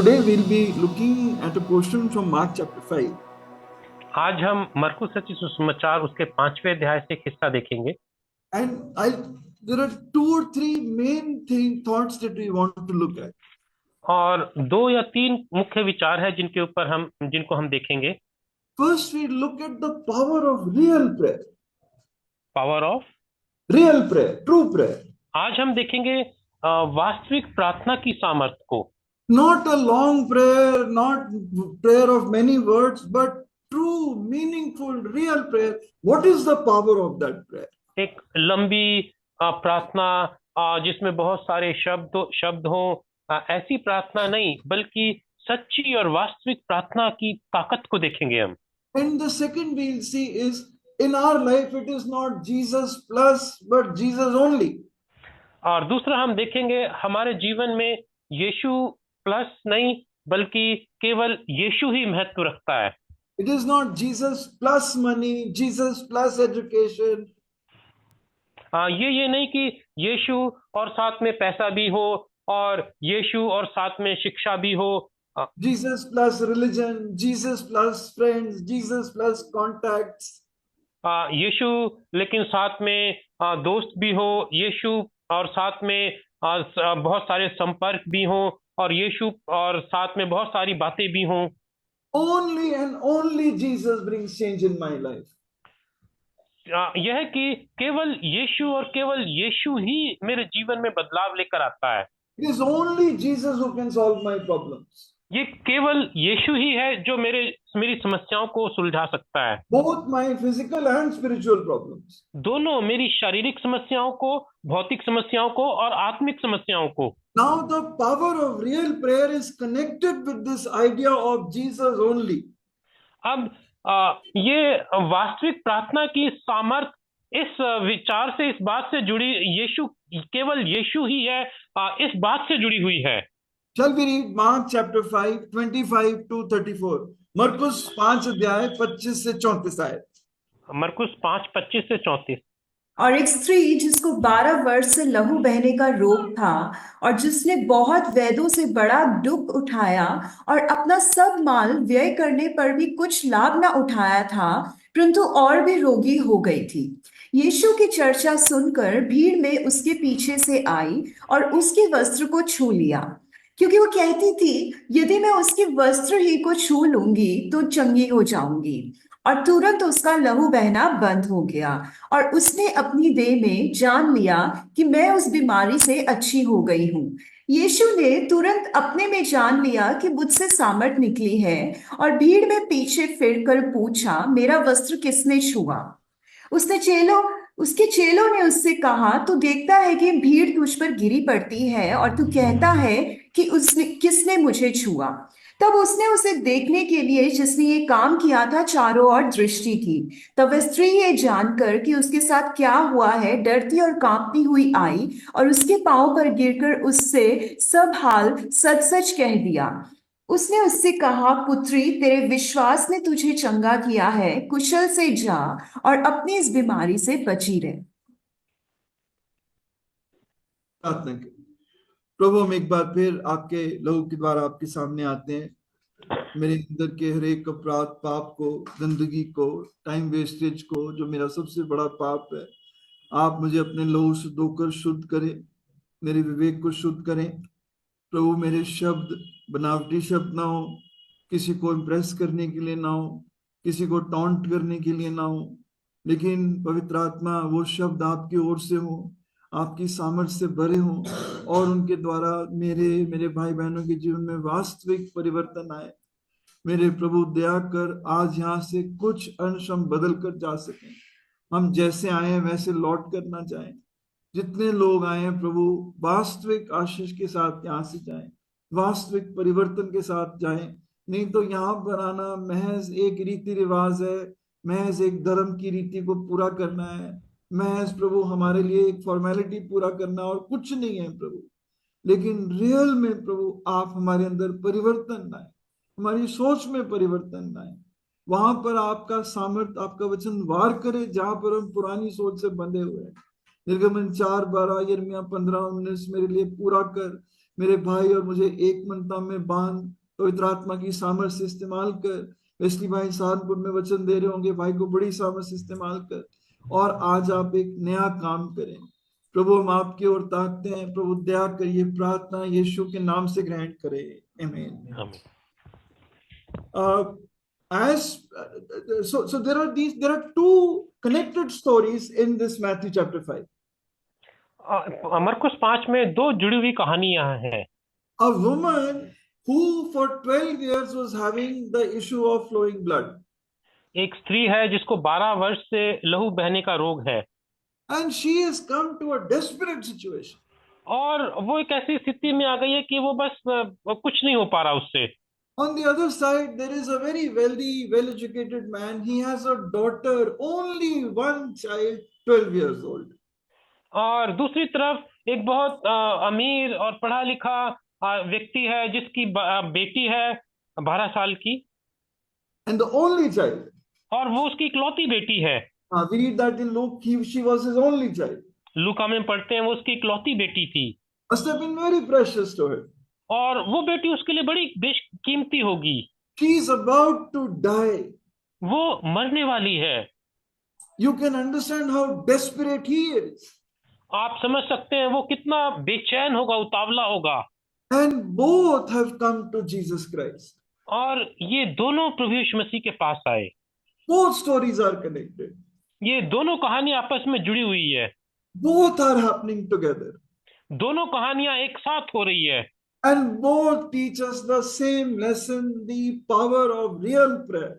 Today we'll be looking at a portion from Mark chapter 5. आज हम मरकुस रचित सुसमाचार उसके 5वें अध्याय से एक हिस्सा देखेंगे And there are two or three main thoughts that we want to look at. और 2 या 3 मुख्य विचार है जिनको हम देखेंगे। First, we look at the power of real prayer. Power of Real prayer, true prayer. आज हम देखेंगे वास्तविक प्रार्थना की सामर्थ्य को। Not a long prayer, not prayer of many words, but true, meaningful, real prayer. What is the power of that prayer? एक लंबी प्रार्थना जिसमें बहुत सारे शब्द हो, ऐसी प्रार्थना नहीं बल्कि सच्ची और वास्तविक प्रार्थना की ताकत को देखेंगे हम। And the second we'll see is in our life it is not Jesus plus but Jesus only. और दूसरा हम देखेंगे हमारे जीवन में यीशु प्लस नहीं बल्कि केवल यीशु ही महत्व रखता है। It is not Jesus plus money, Jesus plus education. ये नहीं कि यीशु और साथ में पैसा भी हो और यीशु और साथ में शिक्षा भी हो। Jesus plus religion, Jesus plus friends, Jesus plus contacts. यीशु लेकिन साथ में दोस्त भी हो, यीशु और साथ में बहुत सारे संपर्क भी हो, और यीशु और साथ में बहुत सारी बातें भी हों। Only and only Jesus brings change in my life. यह कि केवल यीशु और केवल यीशु ही मेरे जीवन में बदलाव लेकर आता है। It is only Jesus who can solve my problems. ये केवल यीशु ही है जो मेरी समस्याओं को सुलझा सकता है। Both my physical and spiritual problems. दोनों, मेरी शारीरिक समस्याओं को, भौतिक समस्याओं को और आत्मिक समस्याओं को। Now the power of real prayer is connected with this idea of Jesus only. अब ये वास्तविक प्रार्थना की सामर्थ्य इस विचार से, इस बात से जुड़ी, यीशु, केवल यीशु ही है, इस बात से जुड़ी हुई है। Shall we read Mark chapter 5, 25 to 34? मरकुस 5 अध्याय 25 से 34 आयत। मरकुस 5, 25 से 34। और एक स्त्री जिसको 12 वर्ष से लहू बहने का रोग था और जिसने बहुत वैद्यों से बड़ा दुख उठाया और अपना सब माल व्यय करने पर भी कुछ लाभ न उठाया था, परंतु और भी रोगी हो गई थी। यीशु की चर्चा सुनकर भीड़ में उसके पीछे से आई और उसके वस्त्र को छू लिया, क्योंकि वो कहती थी, यदि मैं उसके वस्त्र ही को छू लूंगी तो चंगी हो जाऊंगी। और तुरंत उसका लहू बहना बंद हो गया और उसने अपनी देह में जान लिया कि मैं उस बीमारी से अच्छी हो गई हूँ। यीशु ने तुरंत अपने में जान लिया कि मुझसे सामर्थ निकली है और भीड़ में पीछे फिरकर पूछा, मेरा वस्त्र किसने छुआ? उसके चेलों ने उससे कहा, तू देखता है कि भीड़ तुझ पर गिरी पड़ती है और तू कहता है कि किसने मुझे छुआ? तब उसने उसे देखने के लिए जिसने ये काम किया था चारों ओर दृष्टि की। तब वह स्त्री ये जानकर कि उसके साथ क्या हुआ है डरती और कांपती हुई आई और उसके पांव पर गिरकर उससे सब हाल सच सच कह दिया। उसने उससे कहा, पुत्री, तेरे विश्वास ने तुझे चंगा किया है, कुशल से जा और अपनी इस बीमारी से बची रहे। प्रार्थना करें। प्रभु, हम एक बार फिर आपके लहू के द्वारा आपके सामने आते हैं। मेरे अंदर के हर एक अपराध, पाप को, गंदगी को, टाइम वेस्टेज को, जो मेरा सबसे बड़ा पाप है, आप मुझे अपने लहू से धोकर शुद्ध करें, मेरे विवेक को शुद्ध करें। प्रभु, मेरे शब्द बनावटी शब्द ना हो, किसी को इम्प्रेस करने के लिए ना हो, किसी को टॉन्ट करने के लिए ना हो, लेकिन पवित्र आत्मा वो शब्द आपकी ओर से हो, आपकी सामर्थ्य से भरे हों और उनके द्वारा मेरे भाई बहनों के जीवन में वास्तविक परिवर्तन आए। मेरे प्रभु, दया कर आज यहाँ से कुछ अंश हम बदल कर जा सकें। हम जैसे आए हैं वैसे लौट कर ना जाएं। जितने लोग आए हैं प्रभु, वास्तविक आशीष के साथ यहाँ से जाएं, वास्तविक परिवर्तन के साथ जाएं। नहीं तो यहाँ पर आना महज एक रीति रिवाज है, महज एक धर्म की रीति को पूरा करना है, महज प्रभु हमारे लिए एक फॉर्मेलिटी पूरा करना और कुछ नहीं है प्रभु। लेकिन रियल में प्रभु आप हमारे अंदर परिवर्तन लाए, हमारी सोच में परिवर्तन लाए। वहां पर आपका सामर्थ्य, आपका वचन वार करे जहां पर हम पुरानी सोच से बंधे हुए हैं। निर्गमन 4:12, यिर्मयाह 15:19 मेरे लिए पूरा कर, मेरे भाई और मुझे एक मनता में बांध, पवित्र आत्मा की सामर्थ्य इस्तेमाल कर। वेस्ली भाई सहारनपुर में वचन दे रहे होंगे, भाई को बड़ी सामर्थ्य इस्तेमाल कर, और आज आप एक नया काम करें। प्रभु हम आपकी ओर ताकते हैं, प्रभु दया करिए, प्रार्थना यीशु के नाम से ग्रहण करें, आमीन। आमीन। So there are two connected stories in this Matthew chapter 5. मरकुस 5 में दो जुड़ी हुई कहानियां हैं। A woman who for 12 years was having the issue of flowing blood, एक स्त्री है जिसको 12 वर्ष से लहू बहने का रोग है, and she has come to a desperate situation. और वो एक ऐसी स्थिति में आ गई है कि वो बस कुछ नहीं हो पा रहा उससे। On the other side, there is a very wealthy, well-educated man. He has a daughter, only one child, 12 years old. और दूसरी तरफ एक बहुत अमीर और पढ़ा लिखा व्यक्ति है जिसकी बेटी है 12 साल की, And the only child. और वो उसकी इकलौती बेटी है। We read that in Luke, she was his only child. लूका में पढ़ते हैं वो उसकी इकलौती बेटी थी, Must have been very precious to her. और वो बेटी उसके लिए बड़ी बेशकीमती होगी। She is about to die. वो मरने वाली है। You can understand how desperate he is. आप समझ सकते हैं वो कितना बेचैन होगा, उतावला होगा। And both have come to Jesus Christ. और ये दोनों प्रभु यीशु मसीह के पास आए। Both stories are connected. ये दोनों कहानी आपस में जुड़ी हुई है। Both are happening together. दोनों कहानियां एक साथ हो रही है, And both teach us the same lesson, the power of real prayer.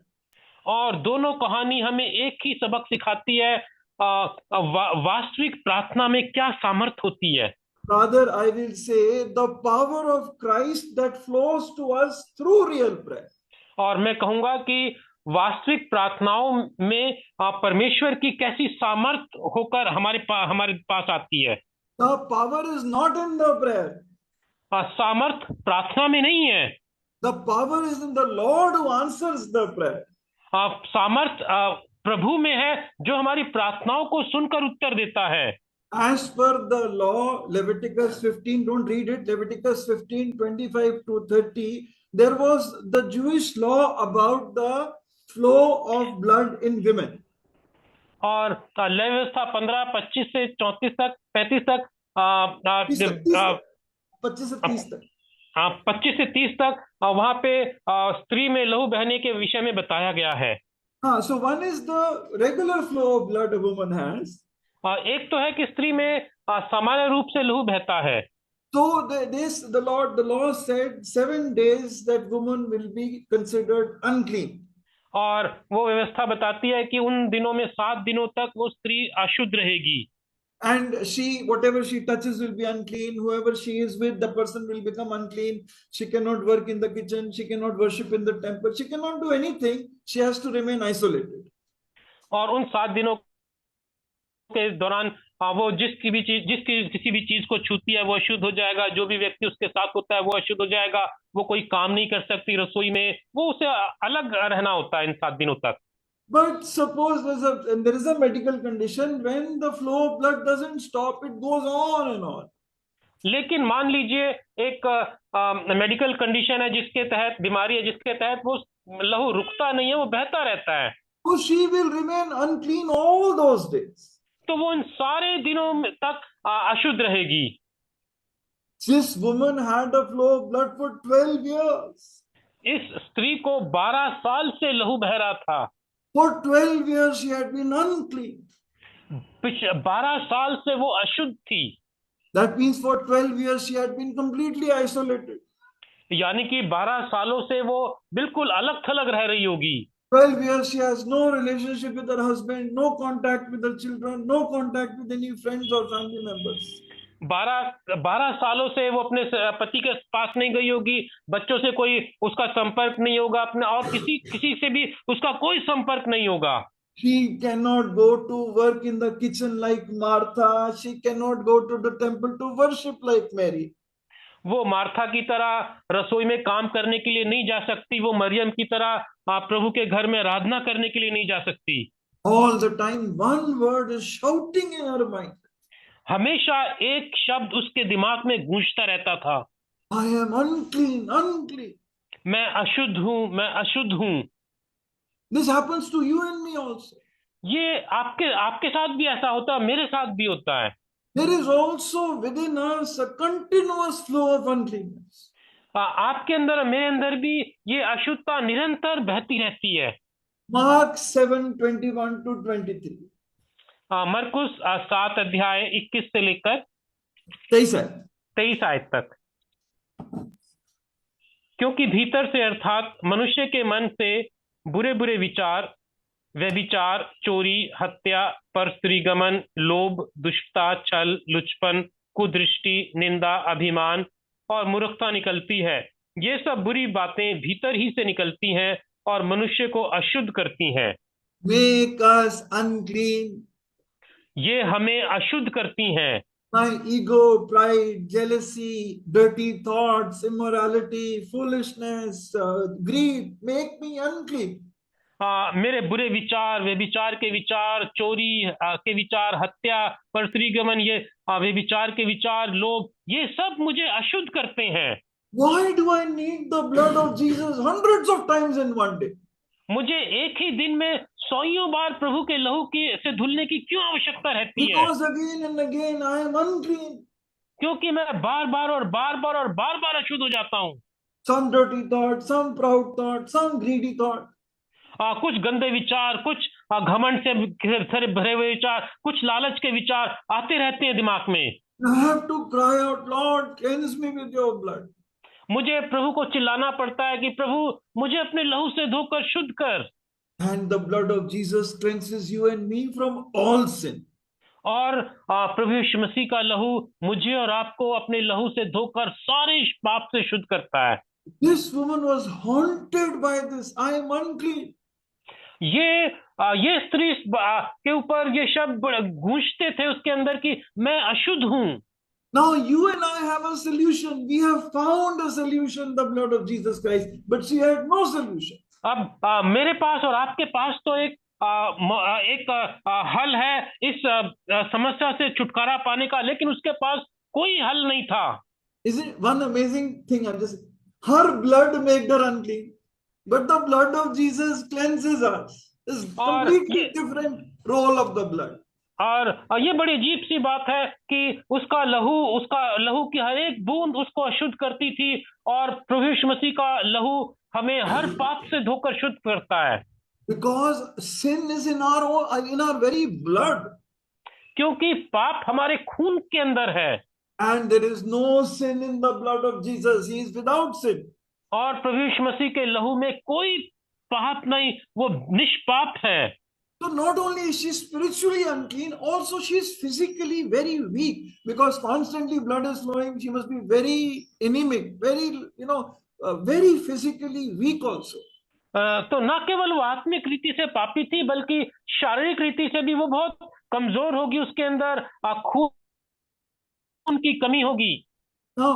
और दोनों कहानी हमें एक ही सबक सिखाती है, वास्तविक प्रार्थना में क्या सामर्थ होती है। Rather, I will say the power of Christ that flows to us through real prayer. और मैं कहूंगा कि वास्तविक प्रार्थनाओं में परमेश्वर की कैसी सामर्थ होकर हमारे पास आती है। The power is not in the prayer. सामर्थ प्रार्थना में नहीं है, The power is in the Lord who answers the prayer. सामर्थ प्रभु में है जो हमारी प्रार्थनाओं को सुनकर उत्तर देता है। As per the law, Leviticus 15, don't read it, Leviticus 15, 25 to 30, there was the Jewish law about the flow of blood in women. और लय व्यवस्था 15, 25 से 34 तक, 35 तक, 25 से 30 तक, 25 से 30 तक वहां पे स्त्री में लहू बहने के विषय में बताया गया है। So one is the regular flow of blood a woman has. एक तो है कि स्त्री में सामान्य रूप से लहू बहता है। So the law said 7 days that woman will be considered unclean. और वो व्यवस्था बताती है कि उन दिनों में 7 दिनों तक वो स्त्री अशुद्ध रहेगी। And whatever she touches will be unclean. Whoever she is with, the person will become unclean. She cannot work in the kitchen. She cannot worship in the temple. She cannot do anything. She has to remain isolated. और उन 7 दिनों के दौरान वो किसी भी चीज को छूती है वो अशुद्ध हो जाएगा। जो भी व्यक्ति उसके साथ होता है वो अशुद्ध हो जाएगा। वो कोई काम नहीं कर सकती रसोई में, वो उसे अलग रहना होता है इन 7 दिनों तक। But suppose there is a medical condition when the flow of blood doesn't stop, it goes on and on. लेकिन मान लीजिए एक मेडिकल कंडीशन है जिसके तहत, बीमारी है जिसके तहत वो लहू रुकता नहीं है, वो बहता रहता है। So she will remain unclean all those days. तो वो इन सारे दिनों तक अशुद्ध रहेगी। This woman had a flow of blood for 12 years. इस स्त्री को 12 साल से लहू बह रहा था। For 12 years she had been unclean. 12 साल से वो अशुद्ध थी। That means for 12 years she had been completely isolated. यानी कि 12 सालों से वो बिल्कुल अलग थलग रह रही होगी। 12 years she has no relationship with her husband, no contact with her children, no contact with any friends or family members. 12 सालों से वो अपने पति के पास नहीं गई होगी, बच्चों से कोई उसका संपर्क नहीं होगा, अपने और किसी से भी उसका कोई संपर्क नहीं होगा। She cannot go to work in the kitchen like Martha. She cannot go to the temple to worship like Mary. वो मार्था की तरह रसोई में काम करने के लिए नहीं जा सकती, वो मरियम की तरह प्रभु के घर में आराधना करने के लिए नहीं जा सकती। All the time one word is shouting in her mind. हमेशा एक शब्द उसके दिमाग में गूंजता रहता था। I am unclean, unclean. मैं अशुद्ध हूँ, मैं अशुद्ध हूँ। This happens to you and me also. ये आपके आपके साथ भी ऐसा होता है, मेरे साथ भी होता है। There is also within us a continuous flow of uncleanness. आपके अंदर और मेरे अंदर भी ये अशुद्धता निरंतर बहती रहती है। Mark 7:21 to 23. मरकुस 7 अध्याय 21 से लेकर 23 आयत तक। क्योंकि भीतर से अर्थात मनुष्य के मन से बुरे बुरे विचार, व्यभिचार, चोरी, हत्या, परस्त्रीगमन, लोभ, दुष्टता, छल, लुचपन, कुदृष्टि, निंदा, अभिमान और मूर्खता निकलती है। ये सब बुरी बातें भीतर ही से निकलती हैं और मनुष्य को अशुद्ध करती हैं। Make us unclean. ये हमें अशुद्ध करती हैं। My ego, pride, jealousy, dirty thoughts, immorality, foolishness, greed make me unclean. मेरे बुरे विचार, व्यभिचार के विचार, चोरी के विचार, हत्या, परस्त्रीगमन, ये व्यभिचार के विचार, लोभ, ये सब मुझे अशुद्ध करते हैं। Why do I need the blood of Jesus hundreds of times in one day? मुझे एक ही दिन में सौयों बार प्रभु के लहू की से धुलने की क्यों आवश्यकता रहती है? Because again and again I am unclean. क्योंकि मैं बार बार अशुद्ध हो जाता हूँ। Some dirty thought, some proud thought, some greedy thought. कुछ गंदे विचार, कुछ घमंड से भरे हुए विचार, कुछ लालच के विचार आते रहते हैं दिमाग में। I have to cry out, Lord, cleanse me with your blood. मुझे प्रभु को चिल्लाना पड़ता है कि प्रभु मुझे अपने लहू से धोकर शुद्ध कर। And the blood of Jesus cleanses you and me from all sin. और प्रभु यीशु मसीह का लहू मुझे और आपको अपने लहू से धोकर सारे पाप से शुद्ध करता है। This woman was haunted by this. I am unclean. ये स्त्री के ऊपर ये शब्द गूंजते थे उसके अंदर कि मैं अशुद्ध हूँ। Now you and I have a solution. We have found a solution, the blood of Jesus Christ, but she had no solution. अब मेरे पास और आपके पास तो एक हल है इस समस्या से छुटकारा पाने का, लेकिन उसके पास कोई हल नहीं था। Isn't one amazing thing? I'm just her blood made her unclean, but the blood of Jesus cleanses us. It's completely different role of the blood. और ये बड़ी अजीब सी बात है कि उसका लहू की हर एक बूंद उसको अशुद्ध करती थी, और प्रभु यीशु मसीह का लहू हमें हर पाप से धोकर शुद्ध करता है। Because sin is in our very blood. क्योंकि पाप हमारे खून के अंदर है। And there is no sin in the blood of Jesus. He is without sin. और प्रभु यीशु मसीह के लहू में कोई पाप नहीं, वो निष्पाप है। So not only is she spiritually unclean, also she is physically very weak, because constantly blood is flowing. She must be very anemic, very physically weak also. तो न केवल वो आत्मिक रीति से पापी थी, बल्कि शारीरिक रीति से भी वो बहुत कमजोर होगी। उसके अंदर खून की कमी होगी। Now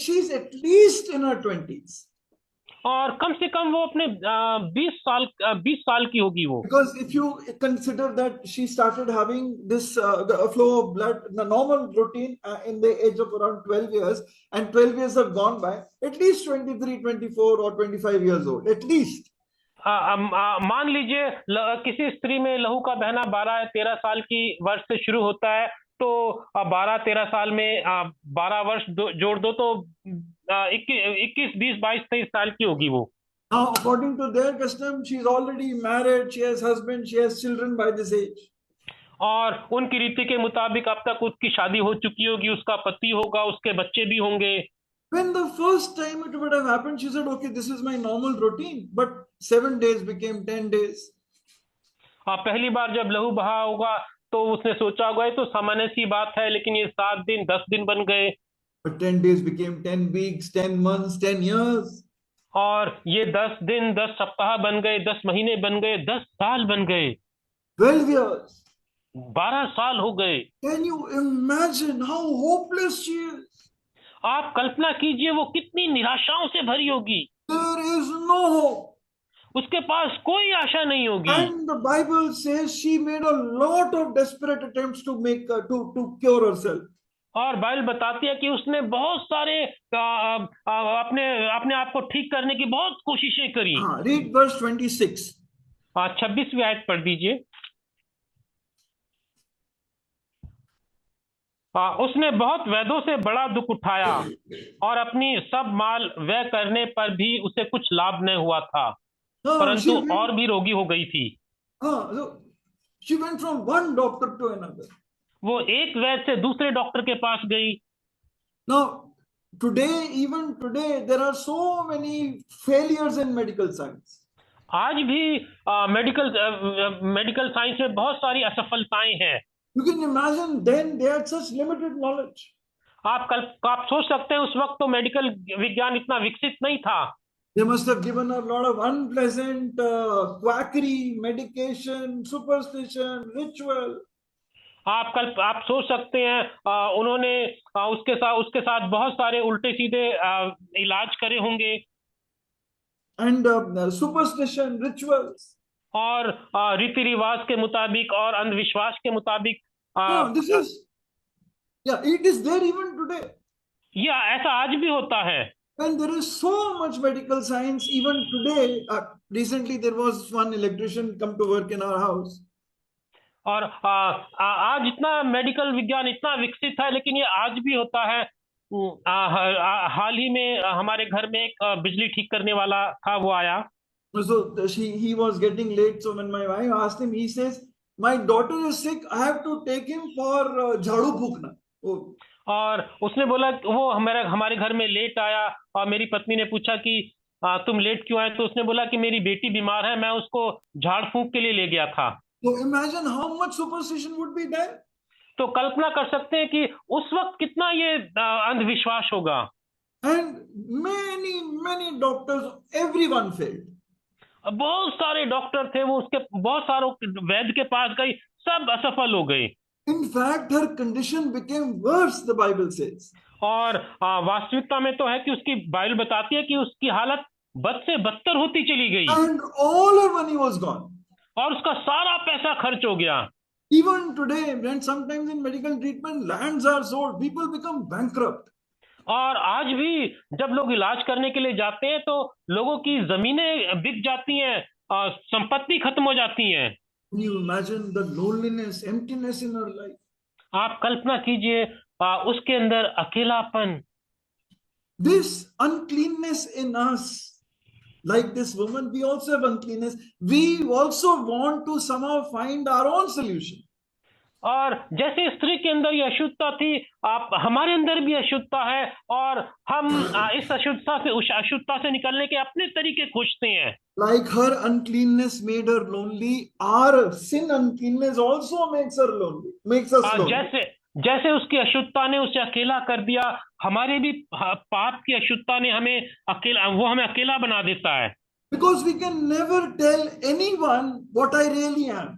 she is at least in her 20s. और कम से कम वो अपने 20 साल की होगी वो। Because if you consider that she started having this the flow of blood, the normal routine in the age of around 12 years, and 12 years have gone by, at least 23, 24 or 25 years old, at least. मान लीजिए किसी स्त्री में लहू का बहना 12-13 साल की वर्ष से शुरू होता है, तो 12-13 साल में 12 वर्ष जोड़ दो तो 21, 20, 22, 23 साल की होगी वो। Now, according to their custom, she is already married, she has husband, she has children by this age. और उनकी रीति के मुताबिक अब तक उसकी शादी हो चुकी होगी, उसका पति होगा, उसके बच्चे भी होंगे। When the first time it would have happened, she said, okay, this is my normal routine, but 7 days became 10 days. पहली बार जब लहू बहा होगा तो उसने सोचा होगा ये तो सामान्य सी बात है, लेकिन ये 7 दिन 10 दिन बन गए। But 10 days became 10 weeks, 10 months, 10 years. और ये 10 दिन 10 सप्ताह बन गए, 10 महीने बन गए, 10 साल बन गए, 12 years. 12 साल हो गए। Can you imagine how hopeless she is? आप कल्पना कीजिए वो कितनी निराशाओं से भरी होगी। There is no hope. उसके पास कोई आशा नहीं होगी। And the Bible says she made a lot of desperate attempts to cure herself. और बाइबल बताती है कि उसने बहुत सारे अपने अपने आप को ठीक करने की बहुत कोशिशें करी। हाँ, read verse 26. 26वीं आयत पढ़ दीजिए। उसने बहुत वैधों से बड़ा दुख उठाया और अपनी सब माल व्यय करने पर भी उसे कुछ लाभ नहीं हुआ था, हाँ, परंतु और भी रोगी हो गई थी। so she went from one doctor to another. वो एक वैद्य से दूसरे डॉक्टर के पास गई। Now, today, even today, there are so many failures in medical science. आज भी मेडिकल साइंस में बहुत सारी असफलताएं हैं। You can imagine then they had such limited knowledge. आप सोच सकते हैं उस वक्त तो मेडिकल विज्ञान इतना विकसित नहीं था। They must have given a lot of unpleasant quackery, medication, superstition, ritual. आप सोच सकते हैं उन्होंने उसके साथ बहुत सारे उल्टे सीधे इलाज करे होंगे And superstition, rituals. और रीति रिवाज के मुताबिक और अंधविश्वास के मुताबिक This is, yeah, it is there even today. या ऐसा आज भी होता है। And there is so much medical science even today. Recently, there was one electrician come to work in our house. और आज इतना मेडिकल विज्ञान इतना विकसित है, लेकिन ये आज भी होता है। हाल ही में हमारे घर में एक बिजली ठीक करने वाला था, वो आया। So he was getting late. So when my wife asked him, he says, "My daughter is sick. I have to take him for झाड़ू फूकना." Oh. और उसने बोला, वो हमारे घर में लेट आया और मेरी पत्नी ने पूछा कि तुम लेट क्यों आए? तो उसने बोला कि मेरी बेटी बीमार है, मैं उसको झाड़ फूंक के लिए ले गया था। So imagine how much superstition would be there. तो कल्पना कर सकते हैं कि उस वक्त कितना ये अंधविश्वास होगा। And many doctors, everyone failed. बहुत सारे डॉक्टर थे, वो उसके बहुत सारे वैद्य के पास गई, सब असफल हो गए। In fact, her condition became worse, the Bible says. और वास्तविकता में तो है कि उसकी बाइबल बताती है कि उसकी हालत बद से बदतर होती चली गई। And all her money was gone. और उसका सारा पैसा खर्च हो गया। Even today, and sometimes in medical treatment, lands are sold. People become bankrupt. और आज भी जब लोग इलाज करने के लिए जाते हैं तो लोगों की जमीनें बिक जाती हैं और संपत्ति खत्म हो जाती हैं। Can you imagine the loneliness, emptiness in her life? आप कल्पना कीजिए उसके अंदर अकेलापन। This uncleanness in us, like this woman, we also have uncleanness. We also want to somehow find our own solution. और जैसे स्त्री के अंदर ये अशुद्धता थी, हमारे अंदर भी अशुद्धता है और हम इस अशुद्धता से निकलने के अपने तरीके खोजते हैं। Like her uncleanness made her lonely, our sin uncleanness also makes her lonely, makes us lonely. जैसे उसकी अशुद्धता ने उसे अकेला कर दिया, हमारे भी पाप की अशुद्धता ने हमें अकेला बना देता है। Because we can never tell anyone what I really am.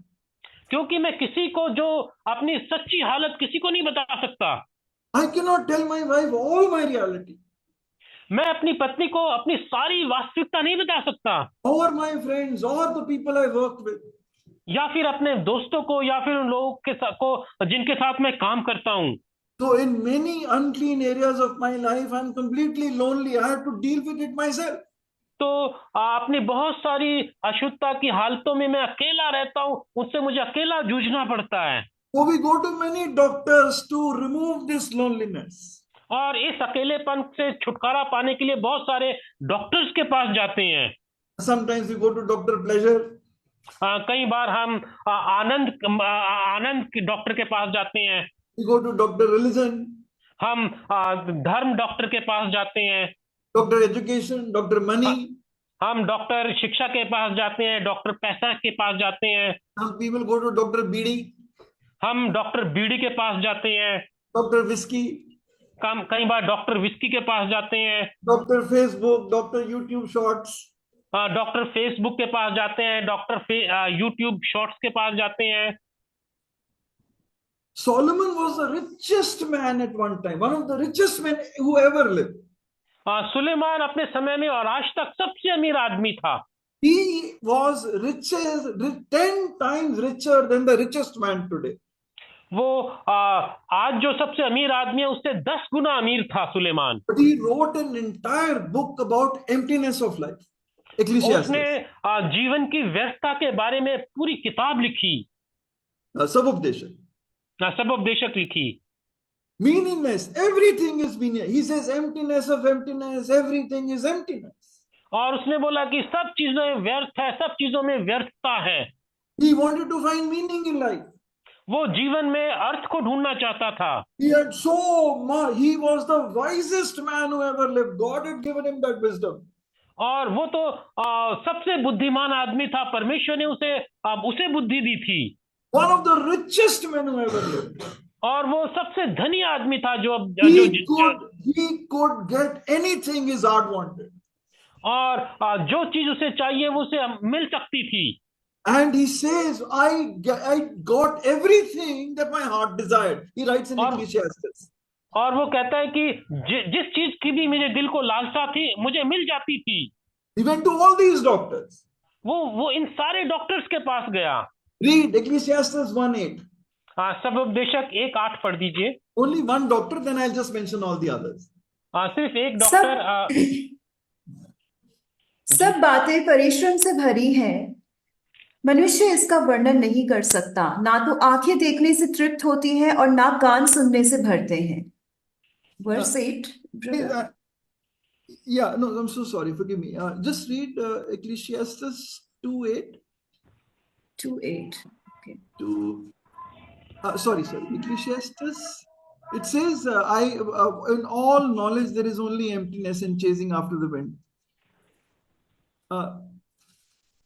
क्योंकि मैं किसी को जो अपनी सच्ची हालत किसी को नहीं बता सकता। I cannot tell my wife all my reality. मैं अपनी पत्नी को अपनी सारी वास्तविकता नहीं बता सकता। Or my friends, or the people I work with. या फिर अपने दोस्तों को, या फिर उन लोगों के साथ को जिनके साथ मैं काम करता हूँ। So in many unclean areas of my life, I'm completely lonely. I have to deal with it myself. तो अपनी बहुत सारी अशुद्धता की हालतों में मैं अकेला रहता हूँ, उससे मुझे अकेला जूझना पड़ता है। So we go to many doctors to remove this loneliness. और इस अकेलेपन से छुटकारा पाने के लिए बहुत सारे डॉक्टर्स के पास जाते हैं। Sometimes we go to Dr. Pleasure. कई बार हम आनंद के डॉक्टर के पास जाते हैं। We go to Dr. Religion. हम धर्म डॉक्टर के पास जाते हैं। Dr. Education, Dr. Money. हम डॉक्टर शिक्षा के पास जाते हैं, डॉक्टर पैसा के पास जाते हैं। Some people go to Dr. BD. हम डॉक्टर बीड़ी के पास जाते हैं। Dr. Whiskey. कई बार डॉक्टर विस्की के पास जाते हैं। Dr. Facebook, Dr. YouTube Shorts. Doctor Facebook के पास जाते हैं, डॉक्टर यूट्यूब शॉर्ट्स के पास जाते हैं। Solomon was the richest man at one time, one of the richest men who ever lived. Suleman अपने समय में और आज तक सबसे अमीर आदमी था। He was 10 times richer than the richest man today. वो आज जो सबसे अमीर आदमी है उससे 10 गुना अमीर था Suleman. But he wrote an entire book about emptiness of life. और उसने Ecclesiastes. जीवन की व्यर्थता के बारे में पूरी किताब लिखी, Sabupdesha. सबोपदेशक लिखी। Meaningless. Everything is meaningless. He says emptiness of emptiness. Everything is emptiness. और उसने बोला कि सब चीजों में व्यर्थ है, सब चीजों में व्यर्थता है। He wanted to find meaning in life. वो जीवन में अर्थ को ढूंढना चाहता था। He had so much. He was the wisest man who ever lived. God had given him that wisdom. और वो तो सबसे बुद्धिमान आदमी था, परमेश्वर ने उसे बुद्धि दी थी। One of the richest men who ever lived. और वो सबसे धनी आदमी था जो He could get anything his heart wanted. और जो चीज उसे चाहिए वो उसे मिल सकती थी। And he says, I got everything that my heart desired. He writes in Ecclesiastes. और वो कहता है कि जिस चीज की भी मेरे दिल को लालसा थी मुझे मिल जाती थी। He went to all these doctors. वो इन सारे डॉक्टर्स के पास गया। Read Ecclesiastes 1:8. सबोपदेशक 1:8 पढ़ दीजिए। Only one doctor, then I'll just mention all the others. सिर्फ एक डॉक्टर। सब बातें परिश्रम से भरी हैं, मनुष्य इसका वर्णन नहीं कर सकता। ना तो आंखें देखने से तृप्त होती हैं और ना कान सुनने से भरते हैं। Verse 8. Yeah, no, I'm so sorry. Forgive me. Just read Ecclesiastes 2:8. 2:8. Okay. Sorry. Ecclesiastes. It says, in all knowledge there is only emptiness and chasing after the wind.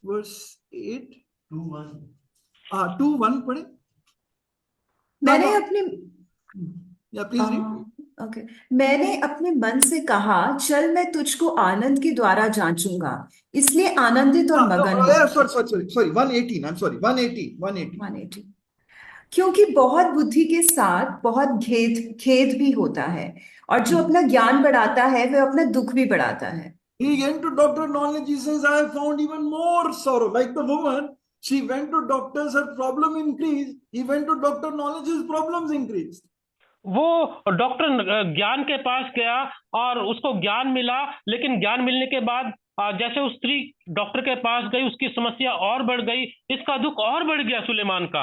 Verse 8. 2:1. 2:1 पढ़े? मैंने अपने please read. ओके मैंने अपने मन से कहा, चल मैं तुझको आनंद के द्वारा जांचूंगा, इसलिए आनंदित और मगन हो। Sorry, 118. I'm sorry, 180. 180। क्योंकि बहुत बुद्धि के साथ बहुत खेद भी होता है, और जो अपना ज्ञान बढ़ाता है वह अपना दुख भी बढ़ाता है। He went to doctor knowledge. He says, I have found even more sorrow. Like the woman, she went to doctors, her problem increased. He went to doctor knowledge, his problems increased. वो doctor ज्ञान के पास गया और उसको ज्ञान मिला, लेकिन ज्ञान मिलने के बाद जैसे उस स्त्री डॉक्टर के पास गई उसकी समस्या और बढ़ गई, इसका दुख और बढ़ गया सुलेमान का।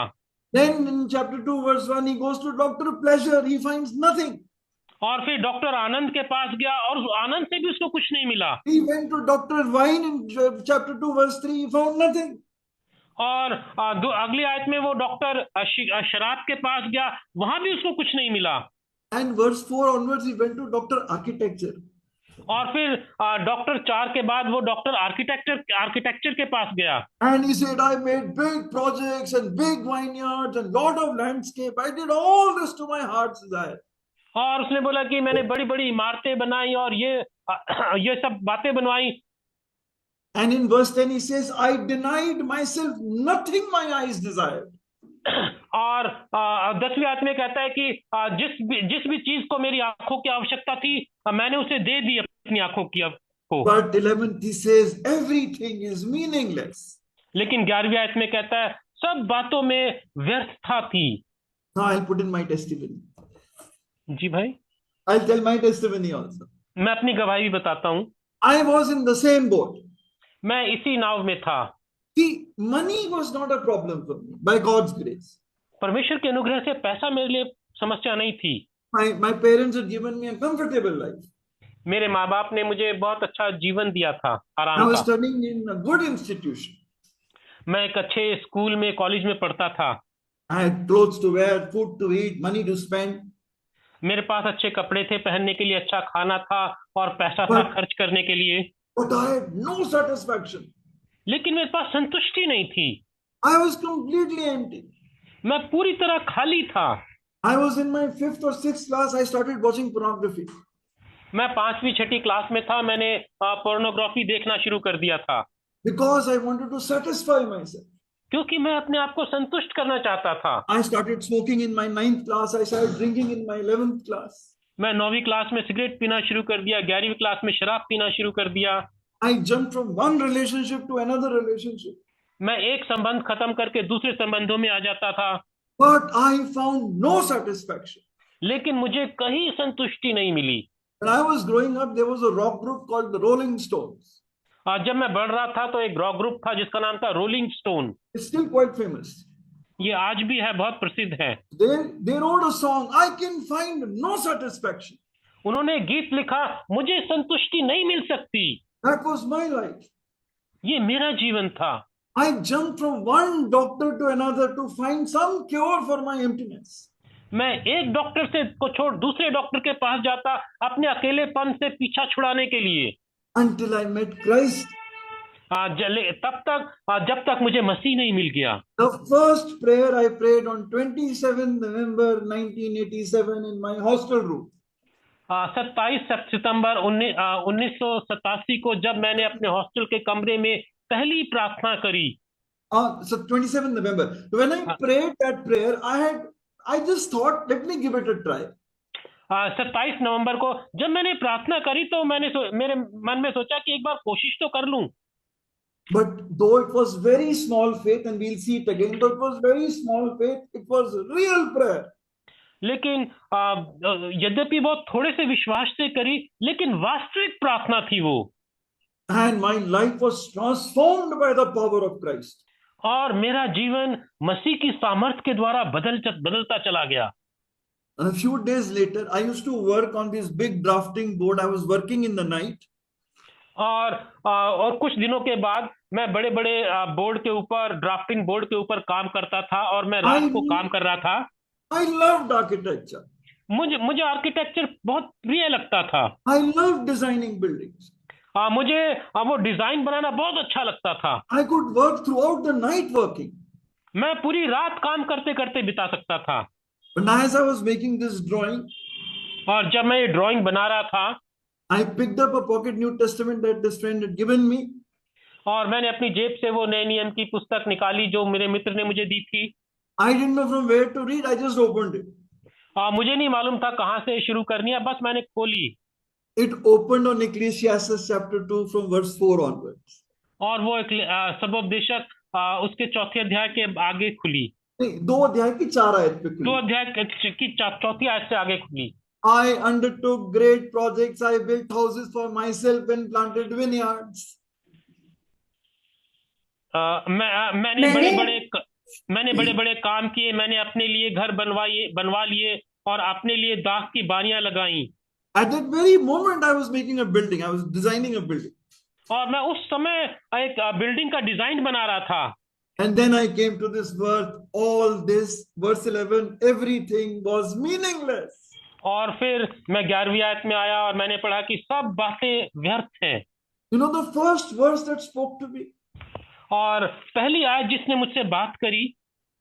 Then in chapter 2 verse 1 he goes to doctor pleasure, he finds nothing. और फिर डॉक्टर आनंद के पास गया और उस आनंद से भी उसको कुछ नहीं मिला। He went to doctor wine in chapter 2 verse 3, he found nothing. और अगली आयत में वो डॉक्टर शराब के पास गया, वहां भी उसको कुछ नहीं मिला। And verse 4 onwards he went to doctor architecture. और फिर डॉक्टर 4 के बाद वो डॉक्टर आर्किटेक्चर के पास गया। And he said, I made big projects and big vineyards and lot of landscape. I did all this to my heart's desire. और उसने बोला कि मैंने बड़ी बड़ी इमारतें बनाई और ये सब बातें बनवाई। And in verse 10 he says, I denied myself nothing my eyes desired. और 10वीं आयत में कहता है कि जिस भी चीज को मेरी आंखों की आवश्यकता थी मैंने उसे दे दी अपनी आंखों को। But 11th he says, everything is meaningless. लेकिन 11वीं आयत में कहता है सब बातों में व्यर्थता थी। Now I'll put in my testimony. जी भाई, I'll tell my testimony also. मैं अपनी गवाही भी बताता हूँ। I was in the same boat. मैं इसी नाव में था। See, money was not a problem for me by God's grace. परमेश्वर के अनुग्रह से पैसा मेरे लिए समस्या नहीं थी। My parents had given me a comfortable life. मेरे माँ बाप ने मुझे बहुत अच्छा जीवन दिया था, आराम I was का। studying in a good institution. मैं एक अच्छे स्कूल में, कॉलेज में पढ़ता था। I had clothes to wear, food to eat, money to spend. मेरे पास अच्छे कपड़े थे पहनने के लिए, अच्छा खाना था और पैसा था खर्च करने के लिए। But I had no satisfaction. लेकिन मेरे पास संतुष्टि नहीं थी। I was completely empty. मैं पूरी तरह खाली था। I was in my 5th or 6th class. I started watching pornography. मैं 5वीं 6ठी क्लास में था, मैंने पोर्नोग्राफी देखना शुरू कर दिया था। Because I wanted to satisfy myself. क्योंकि मैं अपने आप को संतुष्ट करना चाहता था। I started smoking in my 9th class. I started drinking in my 11th class. मैं 9वीं क्लास में सिगरेट पीना शुरू कर दिया, 11वीं क्लास में शराब पीना शुरू कर दिया। I jumped from one relationship to another relationship. मैं एक संबंध खत्म करके दूसरे संबंधों में आ जाता था। But I found no satisfaction. लेकिन मुझे कहीं संतुष्टि नहीं मिली। When I was growing up, there was a rock group called the Rolling Stones. जब मैं बढ़ रहा था तो एक रॉक ग्रुप था जिसका नाम था rolling stone. It's still quite famous. ये आज भी है, बहुत प्रसिद्ध है। They wrote a song, I can find no satisfaction. उन्होंने गीत लिखा, मुझे संतुष्टि नहीं मिल सकती। That was my life. ये मेरा जीवन था। I jumped from one doctor to another to find some cure for my emptiness. मैं एक डॉक्टर से को छोड़ दूसरे डॉक्टर के पास जाता अपने अकेलेपन से पीछा छुड़ाने के लिए, Until I met Christ. तब तक जब तक मुझे मसीह नहीं मिल गया। The first prayer I prayed on 27 November 1987 in my hostel room. 27 सितंबर 1987 को जब मैंने अपने हॉस्टल के कमरे में पहली प्रार्थना करी। So 27 November. When I prayed that prayer, I just thought, let me give it a try. 27 नवंबर को जब मैंने प्रार्थना करी तो मेरे मन में सोचा कि एक बार कोशिश तो कर लूं। But though it was very small faith, and we'll see it again, though it was very small faith, it was real prayer. लेकिन यद्यपि वो थोड़े से विश्वास से करी, लेकिन वास्तविक प्रार्थना थी वो। And my life was transformed by the power of Christ. और मेरा जीवन मसीह की सामर्थ के द्वारा बदलता चला गया। And a few days later, I used to work on this big drafting board. I was working in the night. और कुछ दिनों के बाद मैं बड़े बड़े बोर्ड के ऊपर, ड्राफ्टिंग बोर्ड के ऊपर काम करता था और मैं रात को काम कर रहा था। I loved architecture. मुझे आर्किटेक्चर बहुत प्रिय लगता था। I loved designing buildings. मुझे वो डिजाइन बनाना बहुत अच्छा लगता था। I could work throughout the night working. मैं पूरी रात काम करते करते बिता सकता था। But as I was making this drawing, और जब मैं ये ड्राइंग बना रहा था, I picked up a pocket New Testament that this friend had given me. और मैंने अपनी जेब से वो नए नियम की पुस्तक निकाली जो मेरे मित्र ने मुझे दी थी। I didn't know from where to read. I just opened it. मुझे नहीं मालूम था कहाँ से शुरू करनी है, बस मैंने खोली। It opened on Ecclesiastes chapter 2 from verse 4 onwards. और वो सबोपदेशक उसके चौथे अध्याय के आगे खुली। नहीं, 2 अध्याय की 4 आयत पे खुली। 2 अध्याय की चौथी आयत से आगे खुली। I undertook great projects. I built houses for myself and planted vineyards. मैंने बड़े बड़े काम किए, मैंने अपने लिए घर बनवा लिए और अपने लिए दाख की बारियां लगाई। At that very moment, I was making a building. I was designing a building. और मैं उस समय एक बिल्डिंग का डिजाइन बना रहा था। And then I came to this verse. All this, verse 11, everything was meaningless. और फिर मैं 11वीं आयत में आया और मैंने पढ़ा कि सब बातें व्यर्थ हैं। You know the first verse that spoke to me? और पहली आयत जिसने मुझसे बात करी,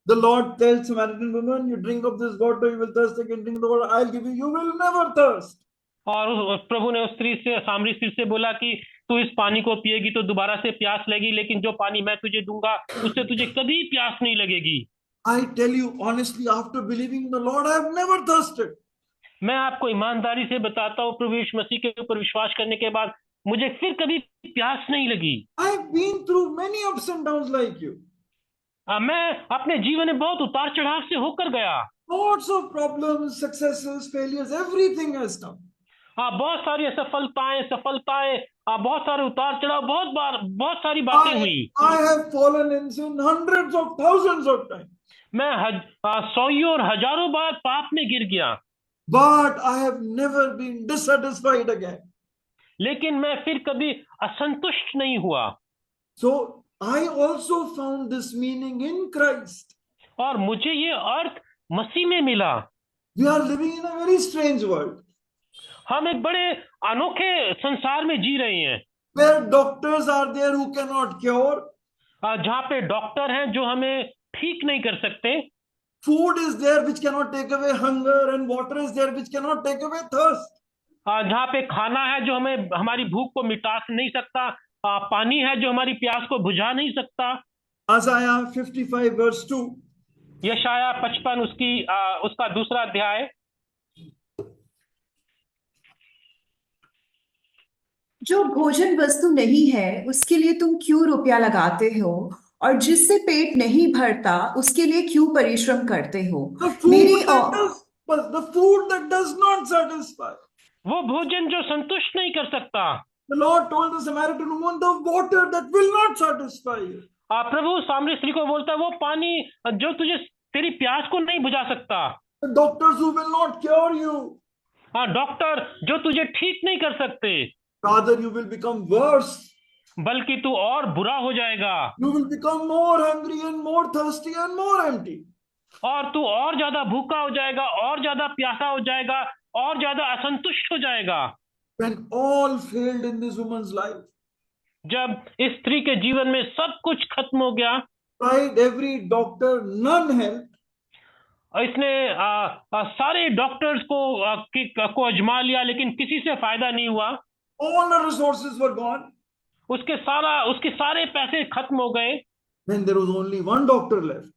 The Lord tells Samaritan woman, you drink of this water, you will thirst again. Drink the water I'll give you, you will never thirst. और प्रभु ने उस सामरी स्त्री से बोला कि तू इस पानी को पिएगी तो दोबारा से प्यास लगेगी, लेकिन जो पानी मैं तुझे दूंगा उससे तुझे कभी प्यास नहीं लगेगी। I tell you honestly, after believing in the Lord, I have never thirsted. मैं आपको ईमानदारी से बताता हूँ, प्रभु यीशु मसीह के ऊपर विश्वास करने के बाद मुझे फिर कभी प्यास नहीं लगी। I've been through many ups and downs like you. मैं अपने जीवन में बहुत उतार चढ़ाव से होकर गया। Lots of problems, successes, failures, everything has come. बहुत सारी सफलताएं, बहुत सारे उतार चढ़ाव, बहुत सारी बातें हुई। I have fallen in sin hundreds of thousands of times. मैं सौयों और हजारों बार पाप में गिर गया। But I have never been dissatisfied again. लेकिन मैं फिर कभी असंतुष्ट नहीं हुआ। So I also found this meaning in Christ. और मुझे ये अर्थ मसीह में मिला। We are living in a very strange world. हम एक बड़े अनोखे संसार में जी रहे हैं। Where doctors are there who cannot cure. जहाँ पे डॉक्टर हैं जो हमें ठीक नहीं कर सकते। Food is there which cannot take away hunger, and water is there which cannot take away thirst. जहाँ पे खाना है जो हमें हमारी भूख को मिटा नहीं सकता, पानी है जो हमारी प्यास को बुझा नहीं सकता। Isaiah 55 verse 2. यशाया 55 उसका दूसरा अध्याय। जो भोजन वस्तु नहीं है उसके लिए तुम क्यों रुपया लगाते हो, और जिससे पेट नहीं भरता उसके लिए क्यों परिश्रम करते हो? The food मेरी that does, but the food that does not satisfy. वो भोजन जो संतुष्ट नहीं कर सकता। The Lord told the Samaritan woman, the water that will not satisfy you. प्रभु सामरी स्त्री को बोलता है वो पानी जो तुझे तेरी प्यास को नहीं बुझा सकता। The doctors who will not cure you. Doctor जो तुझे ठीक नहीं कर सकते, Rather, you will become worse. बल्कि तू और बुरा हो जाएगा You will become more hungry and more thirsty and more empty. और तू और ज्यादा भूखा हो जाएगा, और ज्यादा प्यासा हो जाएगा, और ज्यादा असंतुष्ट हो जाएगा। When all failed in this woman's life, जब इस स्त्री के जीवन में सब कुछ खत्म हो गया, tried every doctor, none helped. इसने सारे डॉक्टर्स को आजमा लिया, लेकिन किसी से फायदा नहीं हुआ। All the resources were gone. उसके सारे पैसे खत्म हो गए। Then there was only one doctor left.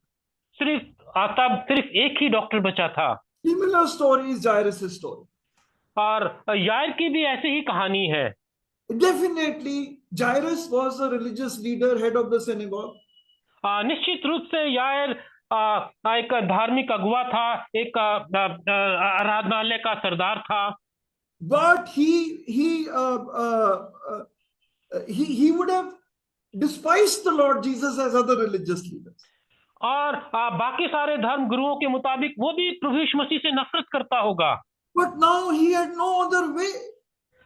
तब सिर्फ एक ही डॉक्टर बचा था। Similar story is Jairus' story. और यायर की भी ऐसी ही कहानी है। Definitely, Jairus was a religious leader, head of the synagogue. निश्चित रूप से यायर एक धार्मिक अगुवा था, एक आराधनालय का सरदार था। But he would have despised the Lord Jesus as other religious leaders. और बाकी सारे धर्म गुरुओं के मुताबिक वो भी प्रभु यीशु मसीह से नफरत करता होगा। But now he had no other way.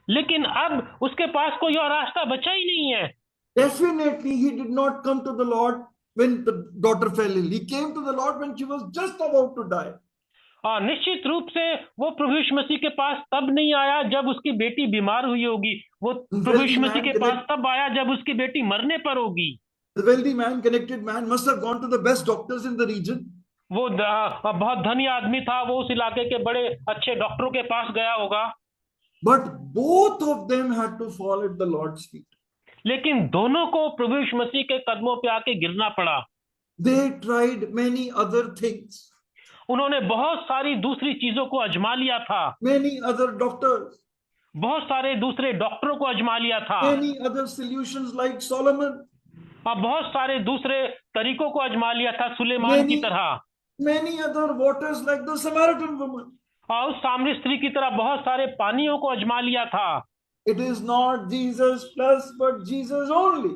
लेकिन अब उसके पास कोई और रास्ता बचा ही नहीं है। Definitely, he did not come to the Lord when the daughter fell ill. He came to the Lord when she was just about to die. निश्चित रूप से वो प्रभु यीशु मसीह के पास तब नहीं आया जब उसकी बेटी बीमार हुई होगी। वो प्रभु यीशु मसीह के पास तब आया जब उसकी बेटी मरने पर होगी। The wealthy man, connected man, must have gone to the best doctors in the region. वो बहुत धनी आदमी था, वो उस इलाके के बड़े अच्छे डॉक्टरों के पास गया होगा। But both of them had to fall at the Lord's feet. लेकिन दोनों को प्रभु यीशु मसीह के कदमों पे आके गिरना पड़ा। They tried many other things. उन्होंने बहुत सारी दूसरी चीजों को आजमा लिया था। Many other doctors. बहुत सारे दूसरे डॉक्टरों को आजमा लिया था। Many other solutions like Solomon. बहुत सारे दूसरे तरीकों को आजमा लिया था सुलेमान की तरह। Many other waters like the Samaritan woman. और उस सामरी स्त्री की तरह बहुत सारे पानियों को आजमा लिया था। It is not Jesus plus, but Jesus only.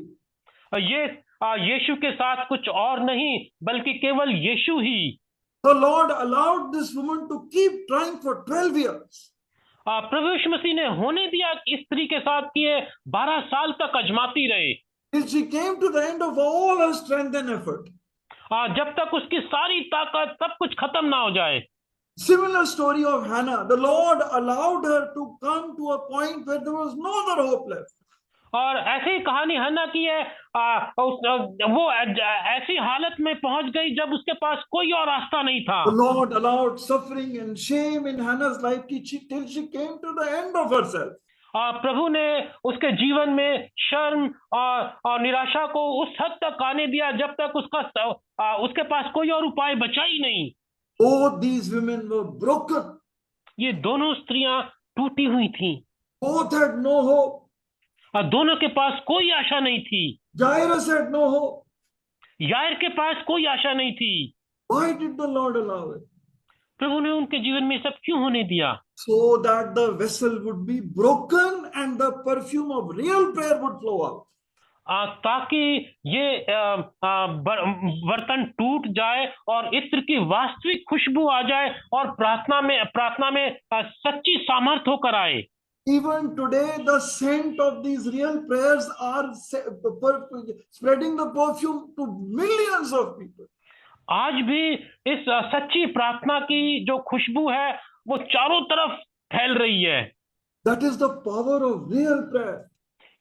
ये यीशु के साथ कुछ और नहीं, बल्कि केवल यीशु ही। The Lord allowed this woman to keep trying for 12 years. प्रभु यीशु मसीह ने होने दिया इस स्त्री के साथ कि ये 12 साल तक आजमाती रहे। Till she came to the end of all her strength and effort. जब तक उसकी सारी ताकत सब कुछ खत्म ना हो जाए। Similar story of Hannah. The Lord allowed her to come to a point where there was no other hope left. और ऐसी ही कहानी हन्ना की है। वो ऐसी हालत में पहुंच गई जब उसके पास कोई और रास्ता नहीं था। The Lord allowed suffering and shame in Hannah's life till she came to the end of herself. प्रभु ने उसके जीवन में शर्म और निराशा को उस हद तक आने दिया जब तक उसके पास कोई और उपाय बचा ही नहीं। Both these women were broken. ये दोनों स्त्रियां टूटी हुई थीं। Both had no hope. दोनों के पास कोई आशा नहीं थी। Jairus had no hope. Yair के पास कोई आशा नहीं थी। Why did the Lord allow it? प्रभु ने उनके जीवन में सब क्यों होने दिया? So that the vessel would be broken and the perfume of real prayer would flow out. ताकि ये बर्तन टूट जाए और इत्र की वास्तविक खुशबू आ जाए और प्रार्थना में सच्ची सामर्थ होकर आए। Even today, the scent of these real prayers are spreading the perfume to millions of people. आज भी इस सच्ची प्रार्थना की जो खुशबू है वो चारों तरफ फैल रही है। That is the power of real prayer.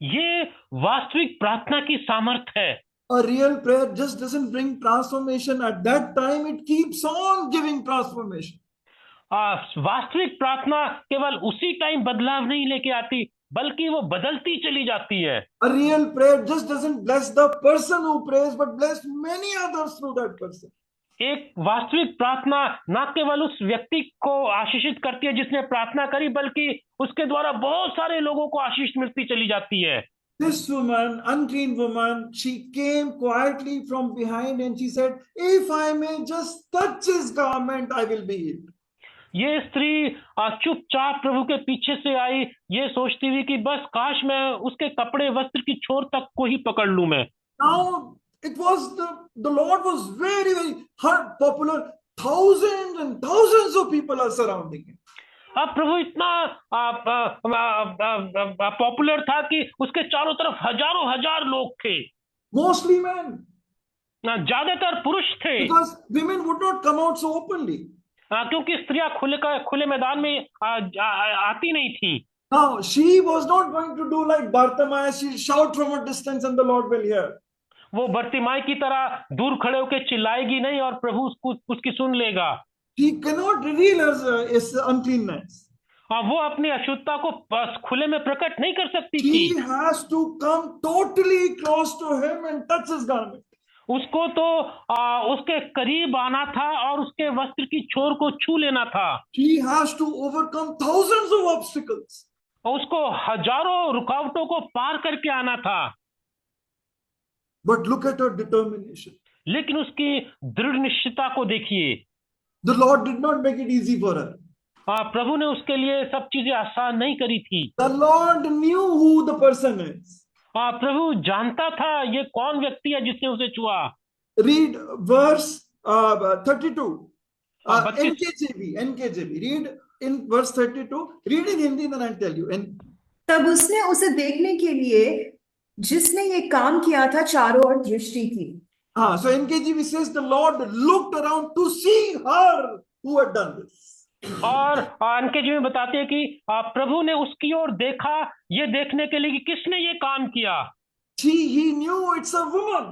ये वास्तविक प्रार्थना की सामर्थ है। A real prayer just doesn't bring transformation at that time, it keeps on giving transformation. वास्तविक प्रार्थना केवल उसी टाइम बदलाव नहीं लेके आती, बल्कि वो बदलती चली जाती है। A real prayer just doesn't bless the person who prays, but bless many others through that person. एक वास्तविक प्रार्थना न केवल उस व्यक्ति को आशीषित करती है जिसने प्रार्थना करी, बल्कि उसके द्वारा बहुत सारे लोगों को आशीष मिलती चली जाती है। This woman, unclean woman, she came quietly from behind and she said, if I may just touch his garment, I will be healed. ये स्त्री चुपचाप प्रभु के पीछे से आई, ये सोचती हुई कि बस काश मैं उसके कपड़े वस्त्र की छोर तक को ही पकड़ लूं मैं। Now, it was the Lord was very, very popular. Thousands and thousands of people are surrounding him. अब प्रभु इतना पॉपुलर था कि उसके चारों तरफ हजारों हजार लोग थे, Mostly men, ज्यादातर पुरुष थे, because women would not come out so openly. क्योंकि स्त्रियां खुले मैदान में आती नहीं थी। Now, she was not going to do like Bartimaeus, she'll shout from a distance and the Lord will hear. वो बर्तिमाई की तरह दूर खड़े होकर चिल्लाएगी नहीं और प्रभु उसकी सुन लेगा। He cannot reveal his uncleanness. वो अपनी अशुद्धता को बस खुले में प्रकट नहीं कर सकती She थी। has to come totally close to him and touch his garment. उसको तो उसके करीब आना था और उसके वस्त्र की छोर को छू लेना था। She has to overcome thousands of obstacles. उसको हजारों रुकावटों को पार करके आना था। But look at her determination. लेकिन उसकी दृढ़ निश्चयता को देखिए। The Lord did not make it easy for her. प्रभु ने उसके लिए सब चीजें आसान नहीं करी थी। The Lord knew who the person is. प्रभु जानता था ये कौन व्यक्ति है जिसने उसे छुआ। Read verse 32. बत्तीस। NKJV. Read in verse 32. Read in Hindi, then I'll tell you. तब उसने उसे देखने के लिए जिसने ये काम किया था चारों ओर दृष्टि की। So NKJV says the Lord looked around to see her who had done this. और एनकेजी में बताते हैं कि प्रभु ने उसकी ओर देखा ये देखने के लिए कि किसने ये काम किया। He knew it's a woman.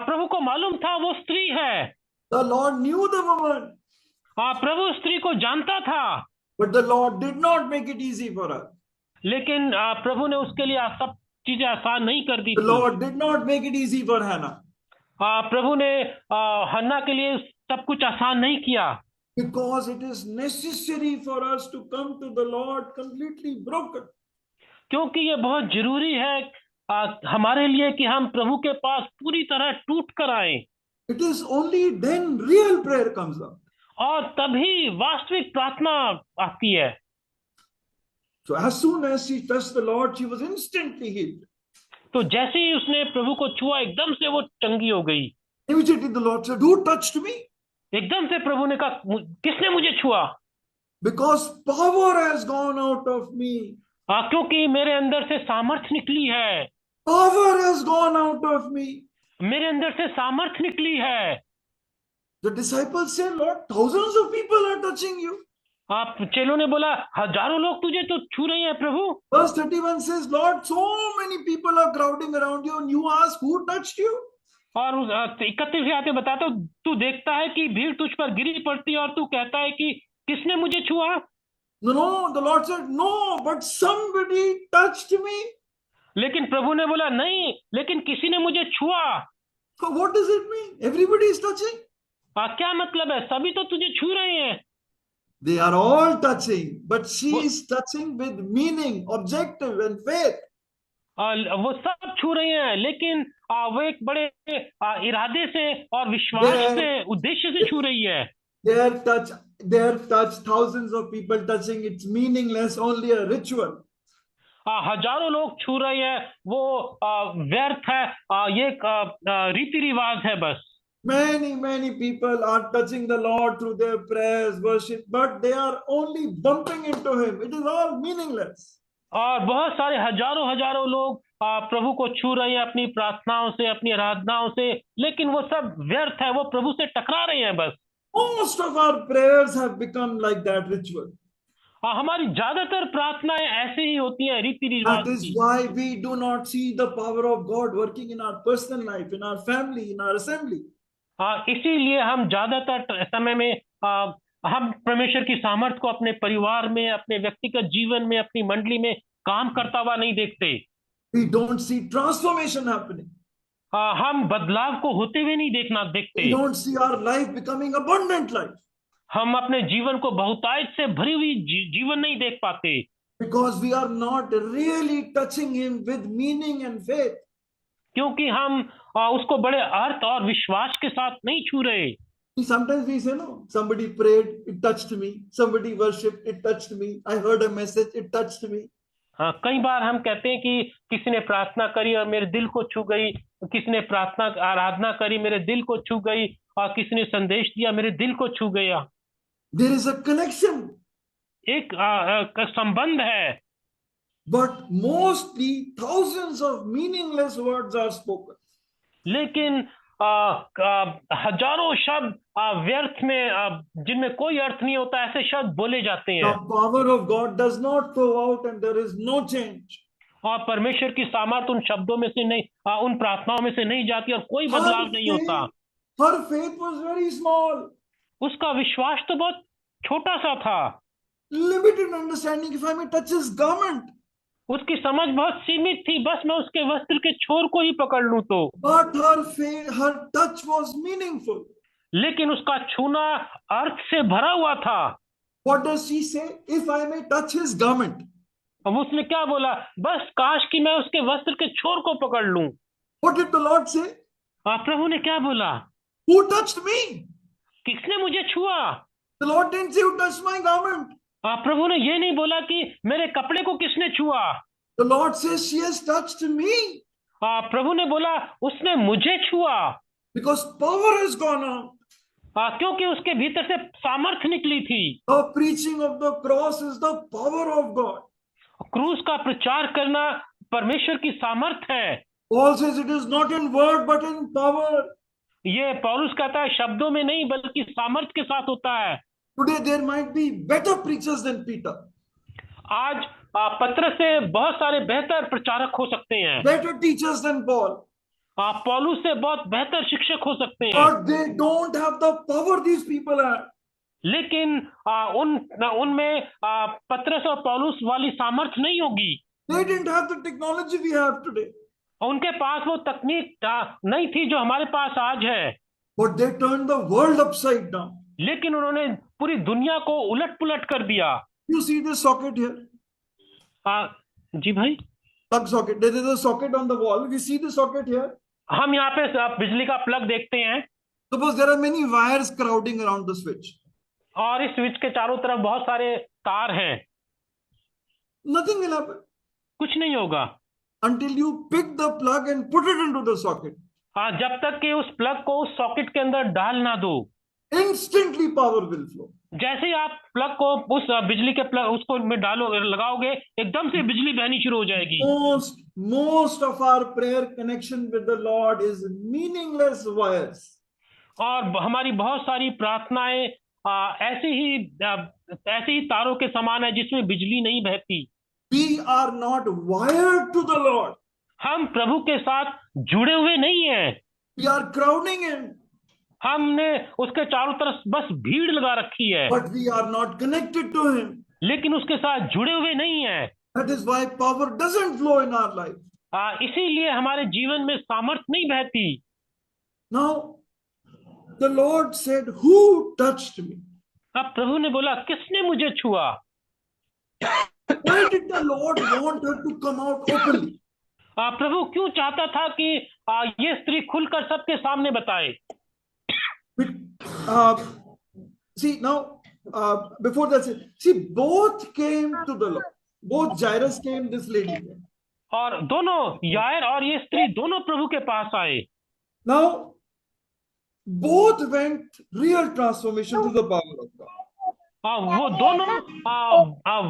प्रभु को मालूम था वो स्त्री है। The Lord knew the woman. प्रभु स्त्री को जानता था। But the Lord did not make it easy for her. लेकिन प्रभु ने उसके लिए सब चीजें आसान नहीं कर दी The थी। Lord did not make it easy for Hannah. प्रभु ने हन्ना के लिए सब कुछ आसान नहीं किया। Because it is necessary for us to come to the Lord completely broken. क्योंकि ये बहुत जरूरी है हमारे लिए कि हम प्रभु के पास पूरी तरह टूट कर आए। It is only then real prayer comes out. और तभी वास्तविक प्रार्थना आती है। So as soon as she touched the Lord, she was instantly healed. तो जैसे ही उसने प्रभु को छुआ एकदम से वो चंगी हो गई। Immediately the Lord said, "Who touched me?" एकदम से प्रभु ने कहा किसने मुझे छुआ? Because power has gone out of me. क्योंकि मेरे अंदर से सामर्थ्य निकली है। Power has gone out of me. मेरे अंदर से सामर्थ्य निकली है। The disciples said, "Lord, thousands of people are touching you." चेलों ने बोला हजारों लोग तुझे तो छू रहे हैं प्रभु। Verse 31 says, "Lord, so many people are crowding around you, and you ask who touched you." और 31 आते बताता तू देखता है कि भीड़ तुझ पर गिरी पड़ती है और तू कहता है कि किसने मुझे छुआ? No, the Lord said, "No, but somebody touched me." लेकिन प्रभु ने बोला नहीं, लेकिन किसी ने मुझे छुआ। So what does it mean? Everybody is touching. क्या मतलब है? सभी तो तुझे छू रहे हैं। They are all touching, but she is touching with meaning, objective, and faith. वो सब छू रहे हैं, लेकिन वो एक बड़े इरादे से और विश्वास से उद्देश्य से छू रही है। Their touch, thousands of people touching, it's meaningless, only a ritual. हजारों लोग छू रहे हैं, वो व्यर्थ है, ये रीति रिवाज है बस। Many people are touching the Lord through their prayers, worship, but they are only bumping into Him. It is all meaningless. और बहुत सारे हजारों लोग प्रभु को छू रहे हैं अपनी प्रार्थनाओं से, अपनी आराधनाओं से, लेकिन वो सब व्यर्थ है, वो प्रभु से टकरा रहे हैं बस। Most of our prayers have become like that ritual. हमारी ज्यादातर प्रार्थनाएं ऐसे ही होती हैं, रीति रिवाज। That is why we do not see the power of God working in our personal life, in our family, in our assembly. इसीलिए हम ज्यादातर समय में हम परमेश्वर की सामर्थ्य को अपने परिवार में, अपने व्यक्तिगत जीवन में, अपनी मंडली में काम करता हुआ नहीं देखते। We don't see transformation happening. हम बदलाव को होते हुए नहीं देखते। We don't see our life becoming abundant life. हम अपने जीवन को बहुतायत से भरी हुई जीवन नहीं देख पाते। because we are not really touching him with meaning and faith. क्योंकि हम उसको बड़े अर्थ और विश्वास के साथ नहीं छू रहे। Sometimes we say, no, somebody prayed, it touched me. Somebody worshipped, it touched me. I heard a message, it touched me. हाँ, कई बार हम कहते हैं कि किसी ने प्रार्थना करी और मेरे दिल को छू गई, किसी ने प्रार्थना आराधना करी मेरे दिल को छू गई, और किसी ने संदेश दिया मेरे दिल को छू गया। There is a connection. एक संबंध है। But mostly thousands of meaningless words are spoken. लेकिन हजारों शब्द व्यर्थ में, जिनमें कोई अर्थ नहीं होता, ऐसे शब्द बोले जाते हैं। The power of God does not flow out and there is no change. और परमेश्वर की सामर्थ्य उन शब्दों में से नहीं, उन प्रार्थनाओं में से नहीं जाती और कोई बदलाव नहीं होता। Her faith was very small. उसका विश्वास तो बहुत छोटा सा था। Limited understanding. If I may touch his garment. उसकी समझ बहुत सीमित थी, बस मैं उसके वस्त्र के छोर को ही पकड़ लूं तो। But her touch was meaningful. लेकिन उसका छूना अर्थ से भरा हुआ था। What does she say? If I may touch his garment. अब उसने क्या बोला? बस काश कि मैं उसके वस्त्र के छोर को पकड़ लूं। What did the Lord say? प्रभु ने क्या बोला? Who touched me? किसने मुझे छुआ? The Lord didn't say who touched my garment. प्रभु ने ये नहीं बोला कि मेरे कपड़े को किसने छुआ। The Lord says she has touched me. प्रभु ने बोला उसने मुझे छुआ। Because power has gone out. क्योंकि उसके भीतर से सामर्थ निकली थी। The preaching of the cross is the power of God. क्रूस का प्रचार करना परमेश्वर की सामर्थ है। Paul says it is not in word but in power. ये पौलुस कहता है शब्दों में नहीं बल्कि सामर्थ के साथ होता है। Today there might be better preachers than Peter. आज पत्रस से बहुत सारे बेहतर प्रचारक हो सकते हैं। Better teachers than Paul. पौलुस से बहुत बेहतर शिक्षक हो सकते हैं। But they don't have the power these people have. लेकिन उनमें पत्रस और पौलुस वाली सामर्थ्य नहीं होगी। They didn't have the technology we have today. उनके पास वो तकनीक नहीं थी जो हमारे पास आज है। But they turned the world upside down. लेकिन उन्होंने पूरी दुनिया को उलट पुलट कर दिया। You see this socket here? जी भाई, Plug socket. There is a socket on the wall. We see the socket here. हम यहाँ पे बिजली का प्लग देखते हैं। Suppose there are many wires crowding around the switch. और इस स्विच के चारों तरफ बहुत सारे तार हैं। Nothing will happen कुछ नहीं होगा until you pick the plug and put it into the socket. जब तक कि उस प्लग को उस सॉकेट के अंदर डाल ना दो। Instantly power will flow. जैसे ही आप प्लग को उस बिजली के प्लग उसको में लगाओगे, एकदम से बिजली बहनी शुरू हो जाएगी। Most of our prayer connection with the Lord is meaningless wires. और हमारी बहुत सारी प्रार्थनाएं ऐसे ही तारों के समान है जिसमें बिजली नहीं बहती। We are not wired to the Lord. हम प्रभु के साथ जुड़े हुए नहीं हैं। We are crowding in. हमने उसके चारों तरफ बस भीड़ लगा रखी है। But we are not connected to Him. लेकिन उसके साथ जुड़े हुए नहीं हैं। That is why power doesn't flow in our life. इसीलिए हमारे जीवन में सामर्थ्य नहीं बहती। Now, the Lord said, "Who touched me?" अब प्रभु ने बोला किसने मुझे छुआ? Why did the Lord want her to come out openly? प्रभु क्यों चाहता था कि ये स्त्री खुलकर सबके सामने बताए? See now, before that, see both came to the Lord. Both Jairus came, this lady came. और दोनों यायर और ये स्त्री दोनों प्रभु के पास आए। Now, both went real transformation to the power of God. वो दोनों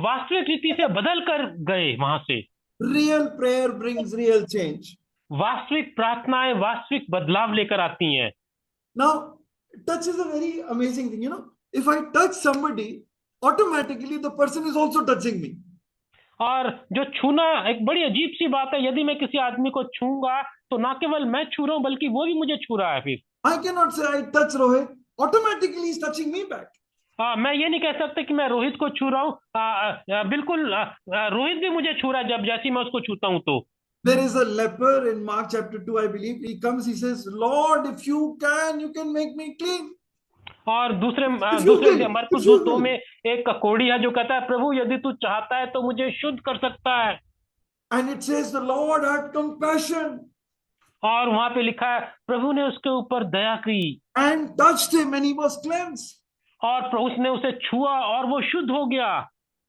वास्तविक रीति से बदल कर गए वहां से। Real prayer brings real change. वास्तविक प्रार्थनाएं वास्तविक बदलाव लेकर आती हैं। Now, touch is a very amazing thing. If I touch somebody, automatically the person is also touching me. और जो छूना एक बड़ी अजीब सी बात है। यदि मैं किसी आदमी को छूंगा तो ना केवल मैं छू रहा हूं बल्कि वो भी मुझे छू रहा है। फिर I cannot say I touch Rohit, automatically he's touching me back. मैं ये नहीं कह सकता कि मैं रोहित को छू रहा हूँ। बिल्कुल रोहित भी मुझे छू रहा है जब जैसे मैं उसको छूता हूँ तो। There is a leper in Mark chapter 2, I believe. He comes, he says, "Lord, if you can make me clean." और दूसरे If you दूसरे will, मरकुस if you 2 will. में एक कोढ़ी है जो कहता है प्रभु यदि तू चाहता है तो मुझे शुद्ध कर सकता है। And it says the Lord had compassion और वहां पे लिखा है प्रभु ने उसके ऊपर दया की and touched him and he was cleansed. और उसने उसे छुआ और वो शुद्ध हो गया।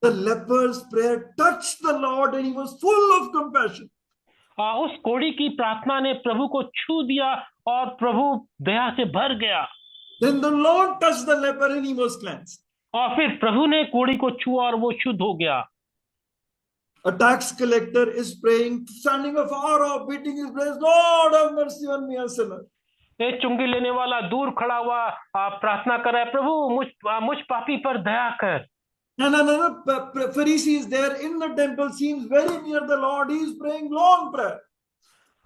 The leper's prayer touched the Lord and he was full of compassion. उस कोढ़ी की प्रार्थना ने प्रभु को छू दिया और प्रभु दया से भर गया। Then the Lord touched the leper and he was cleansed. और फिर प्रभु ने कोढ़ी को छुआ और वो शुद्ध हो गया। A tax collector is praying, standing afar off, beating his breast, Lord have mercy on me, a sinner. एक चुंगी लेने वाला दूर खड़ा हुआ प्रार्थना कर रहा है प्रभु मुझ पापी पर दया कर। And another Pharisee is there in the temple, seems very near the Lord. He is praying long prayer.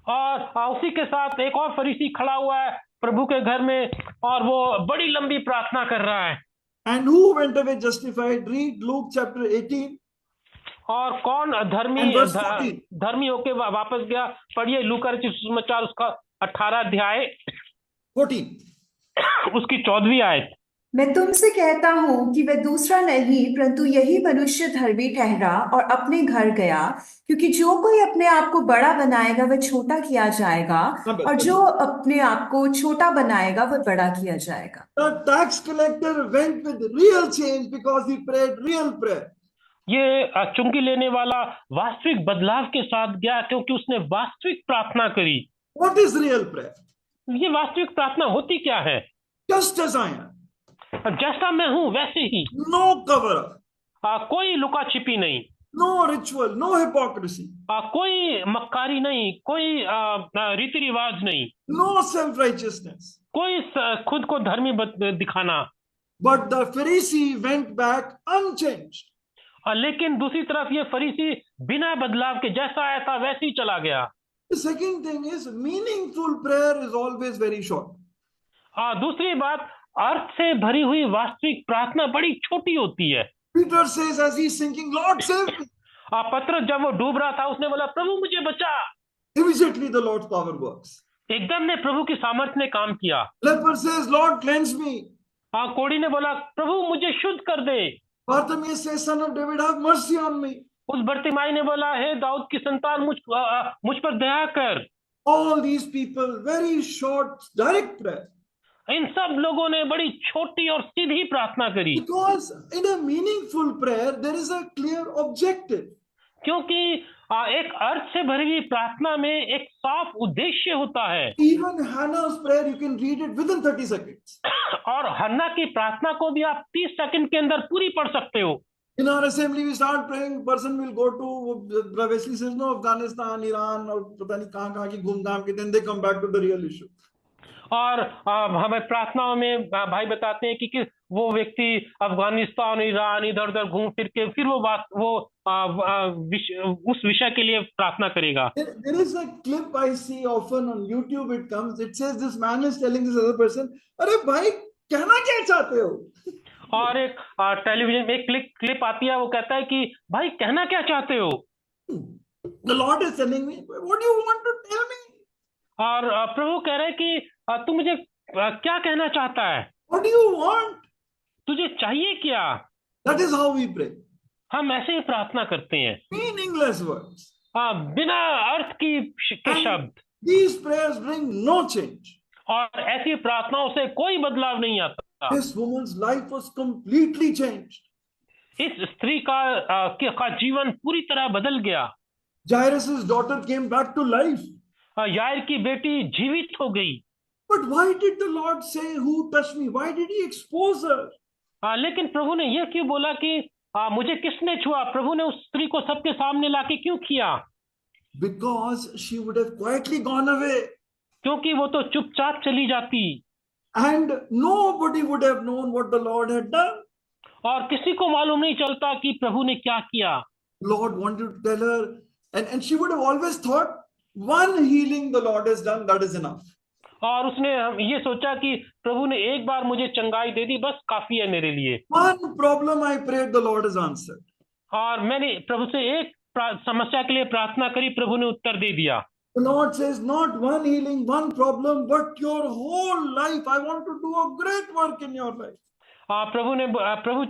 और उसी के साथ एक और फरीसी खड़ा हुआ है प्रभु के घर में और वो बड़ी लंबी प्रार्थना कर रहा है। And who went away justified? Read Luke chapter 18. और कौन धर्मी And verse 14. धर्मी होके वापस गया? पढ़िए लूका रचित सुसमाचार उसका 18 अध्याय 14. उसकी 14वीं आयत। मैं तुमसे कहता हूँ कि वह दूसरा नहीं परंतु यही मनुष्य धर्मी ठहरा और अपने घर गया, क्योंकि जो कोई अपने आप को बड़ा बनाएगा वह छोटा किया जाएगा और जो अपने आप को छोटा बनाएगा वह बड़ा किया जाएगा। The tax collector went with real change because he prayed real prayer. ये चुंगी लेने वाला वास्तविक बदलाव के साथ गया क्योंकि उसने वास्तविक प्रार्थना करी। What is real prayer? ये वास्तविक प्रार्थना होती क्या है? Just as I am. जैसा मैं हूं वैसे ही, No cover up. कोई लुका छिपी नहीं, No ritual, no hypocrisy, कोई मक्कारी नहीं, कोई रीति रिवाज नहीं, no self-righteousness. कोई खुद को धर्मी दिखाना। But the Pharisee went back unchanged. लेकिन दूसरी तरफ ये फरीसी बिना बदलाव के जैसा आया था वैसे ही चला गया। The second thing is meaningful prayer is always very short. दूसरी बात, अर्थ से भरी हुई वास्तविक प्रार्थना बड़ी छोटी होती है। Peter says as he's sinking, Lord save me. पत्रस जब वो डूब रहा था उसने बोला प्रभु मुझे बचा। Immediately the Lord's power works. एकदम ने प्रभु की सामर्थ्य ने काम किया। Leper says, Lord cleanse me. कोढ़ी ने बोला प्रभु मुझे शुद्ध कर दे। Bartimaeus says, Son of David, have mercy on me. उस बर्तिमाई ने बोला हे दाऊद की संतान मुझ पर दया कर। All these people, very short, direct prayer. इन सब लोगों ने बड़ी छोटी और सीधी प्रार्थना करी। Because in a meaningful prayer, there is a clear objective. क्योंकि एक अर्थ से भरी हुई प्रार्थना में एक साफ उद्देश्य होता है। Even Hannah's prayer, you can read it within 30 seconds. और हन्ना की प्रार्थना को भी आप 30 सेकंड के अंदर पूरी पढ़ सकते हो। In our assembly, we start praying. Person will go to Wesley says, no, Afghanistan, Iran, और पता नहीं कहाँ की घूम-घाम के, then they come back to the real issue. और हमें प्रार्थनाओं में भाई बताते हैं कि वो व्यक्ति अफगानिस्तान, ईरान इधर उधर घूम फिर के फिर वो उस विषय के लिए प्रार्थना करेगा। There is a clip I see often on YouTube. It comes. It says this man is telling this other person, "अरे भाई कहना क्या चाहते हो?" और एक टेलीविजन में एक क्लिप आती है, वो कहता है कि भाई कहना क्या चाहते हो? The Lord is telling me, "What do you want to tell me?" और प्रभु कह रहे हैं कि तू मुझे क्या कहना चाहता है? What do you want? तुझे चाहिए क्या? That is how we pray. हम ऐसे ही प्रार्थना करते हैं, Meaningless words. बिना अर्थ के शब्द। These prayers bring no change. और ऐसी प्रार्थनाओं से कोई बदलाव नहीं आता। This woman's life was completely changed. इस स्त्री का जीवन पूरी तरह बदल गया। Jairus' daughter came back to life. Yair की बेटी जीवित हो गई। But why did the Lord say, "Who touched me"? Why did He expose her? लेकिन प्रभु ने यह क्यों बोला कि मुझे किसने छुआ? प्रभु ने उस स्त्री को सबके सामने लाके क्यों किया? Because she would have quietly gone away. क्योंकि वो तो चुपचाप चली जाती And nobody would have known what the Lord had done. और किसी को मालूम नहीं चलता कि प्रभु ने क्या किया। Lord wanted to tell her, and she would have always thought, one healing the Lord has done, that is enough. और उसने ये सोचा कि प्रभु ने एक बार मुझे चंगाई दे दी, बस काफी है मेरे लिए। One problem I prayed, the Lord has answered. और मैंने प्रभु से एक समस्या के लिए प्रार्थना करी, प्रभु ने उत्तर दे दिया। The Lord says, not one healing, one problem, but your whole life. I want to do a great work in your life. प्रभु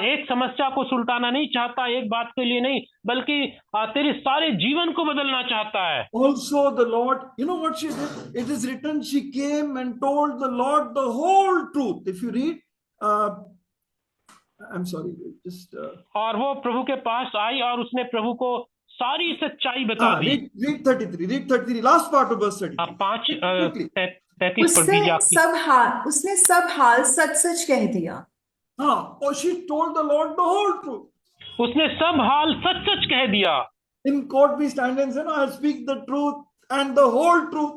एक समस्या को सुलटाना नहीं चाहता, एक बात के लिए नहीं, बल्कि तेरे सारे जीवन को बदलना चाहता है। Also, the Lord, you know what she did? It is written, she came and told the Lord the whole truth. If you read, I'm sorry, just. और वो प्रभु के पास आई और उसने प्रभु को सारी सच्चाई बता दी। read 33, last part of verse 33. 33 पढ़ दीजिए आपकी। उसने सब हाल सच सच कह दिया। Oh, she told the Lord the whole truth. उसने सब हाल सच सच कह दिया। In court we stand and say, no, I'll speak the truth and the whole truth.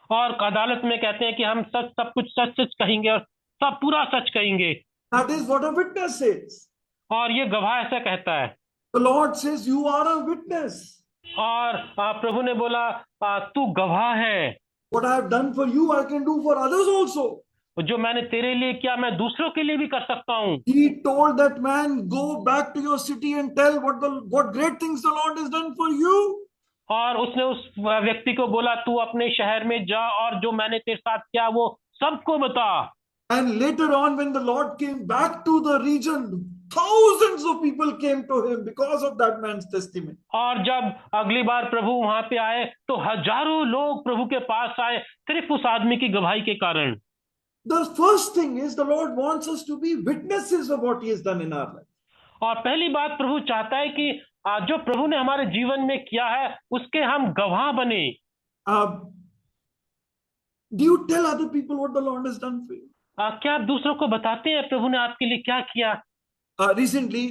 और अदालत में कहते हैं कि हम सब कुछ सच सच कहेंगे और सब पूरा सच कहेंगे। That is what a witness says. और ये गवाह ऐसा कहता है। The Lord says, you are a witness. और प्रभु ने बोला तू गवाह है। What I have done for you, I can do for others also. जो मैंने तेरे लिए किया मैं दूसरों के लिए भी कर सकता हूँ। He told that man, go back to your city and tell what great things the Lord has done for you. और उसने उस व्यक्ति को बोला तू अपने शहर में जा और जो मैंने तेरे साथ किया वो सबको बता। And later on, when the Lord came back to the region, thousands of people came to him because of that man's testimony. और जब अगली बार प्रभु वहां पे आए तो हजारों लोग प्रभु के पास आए सिर्फ उस आदमी की गवाही के कारण। The first thing is the Lord wants us to be witnesses of what he has done in our life. और पहली बात प्रभु चाहता है कि जो प्रभु ने हमारे जीवन में किया है उसके हम गवाह बने। Do you tell other people what the Lord has done for you? क्या आप दूसरों को बताते हैं प्रभु ने आपके लिए क्या किया? Recently,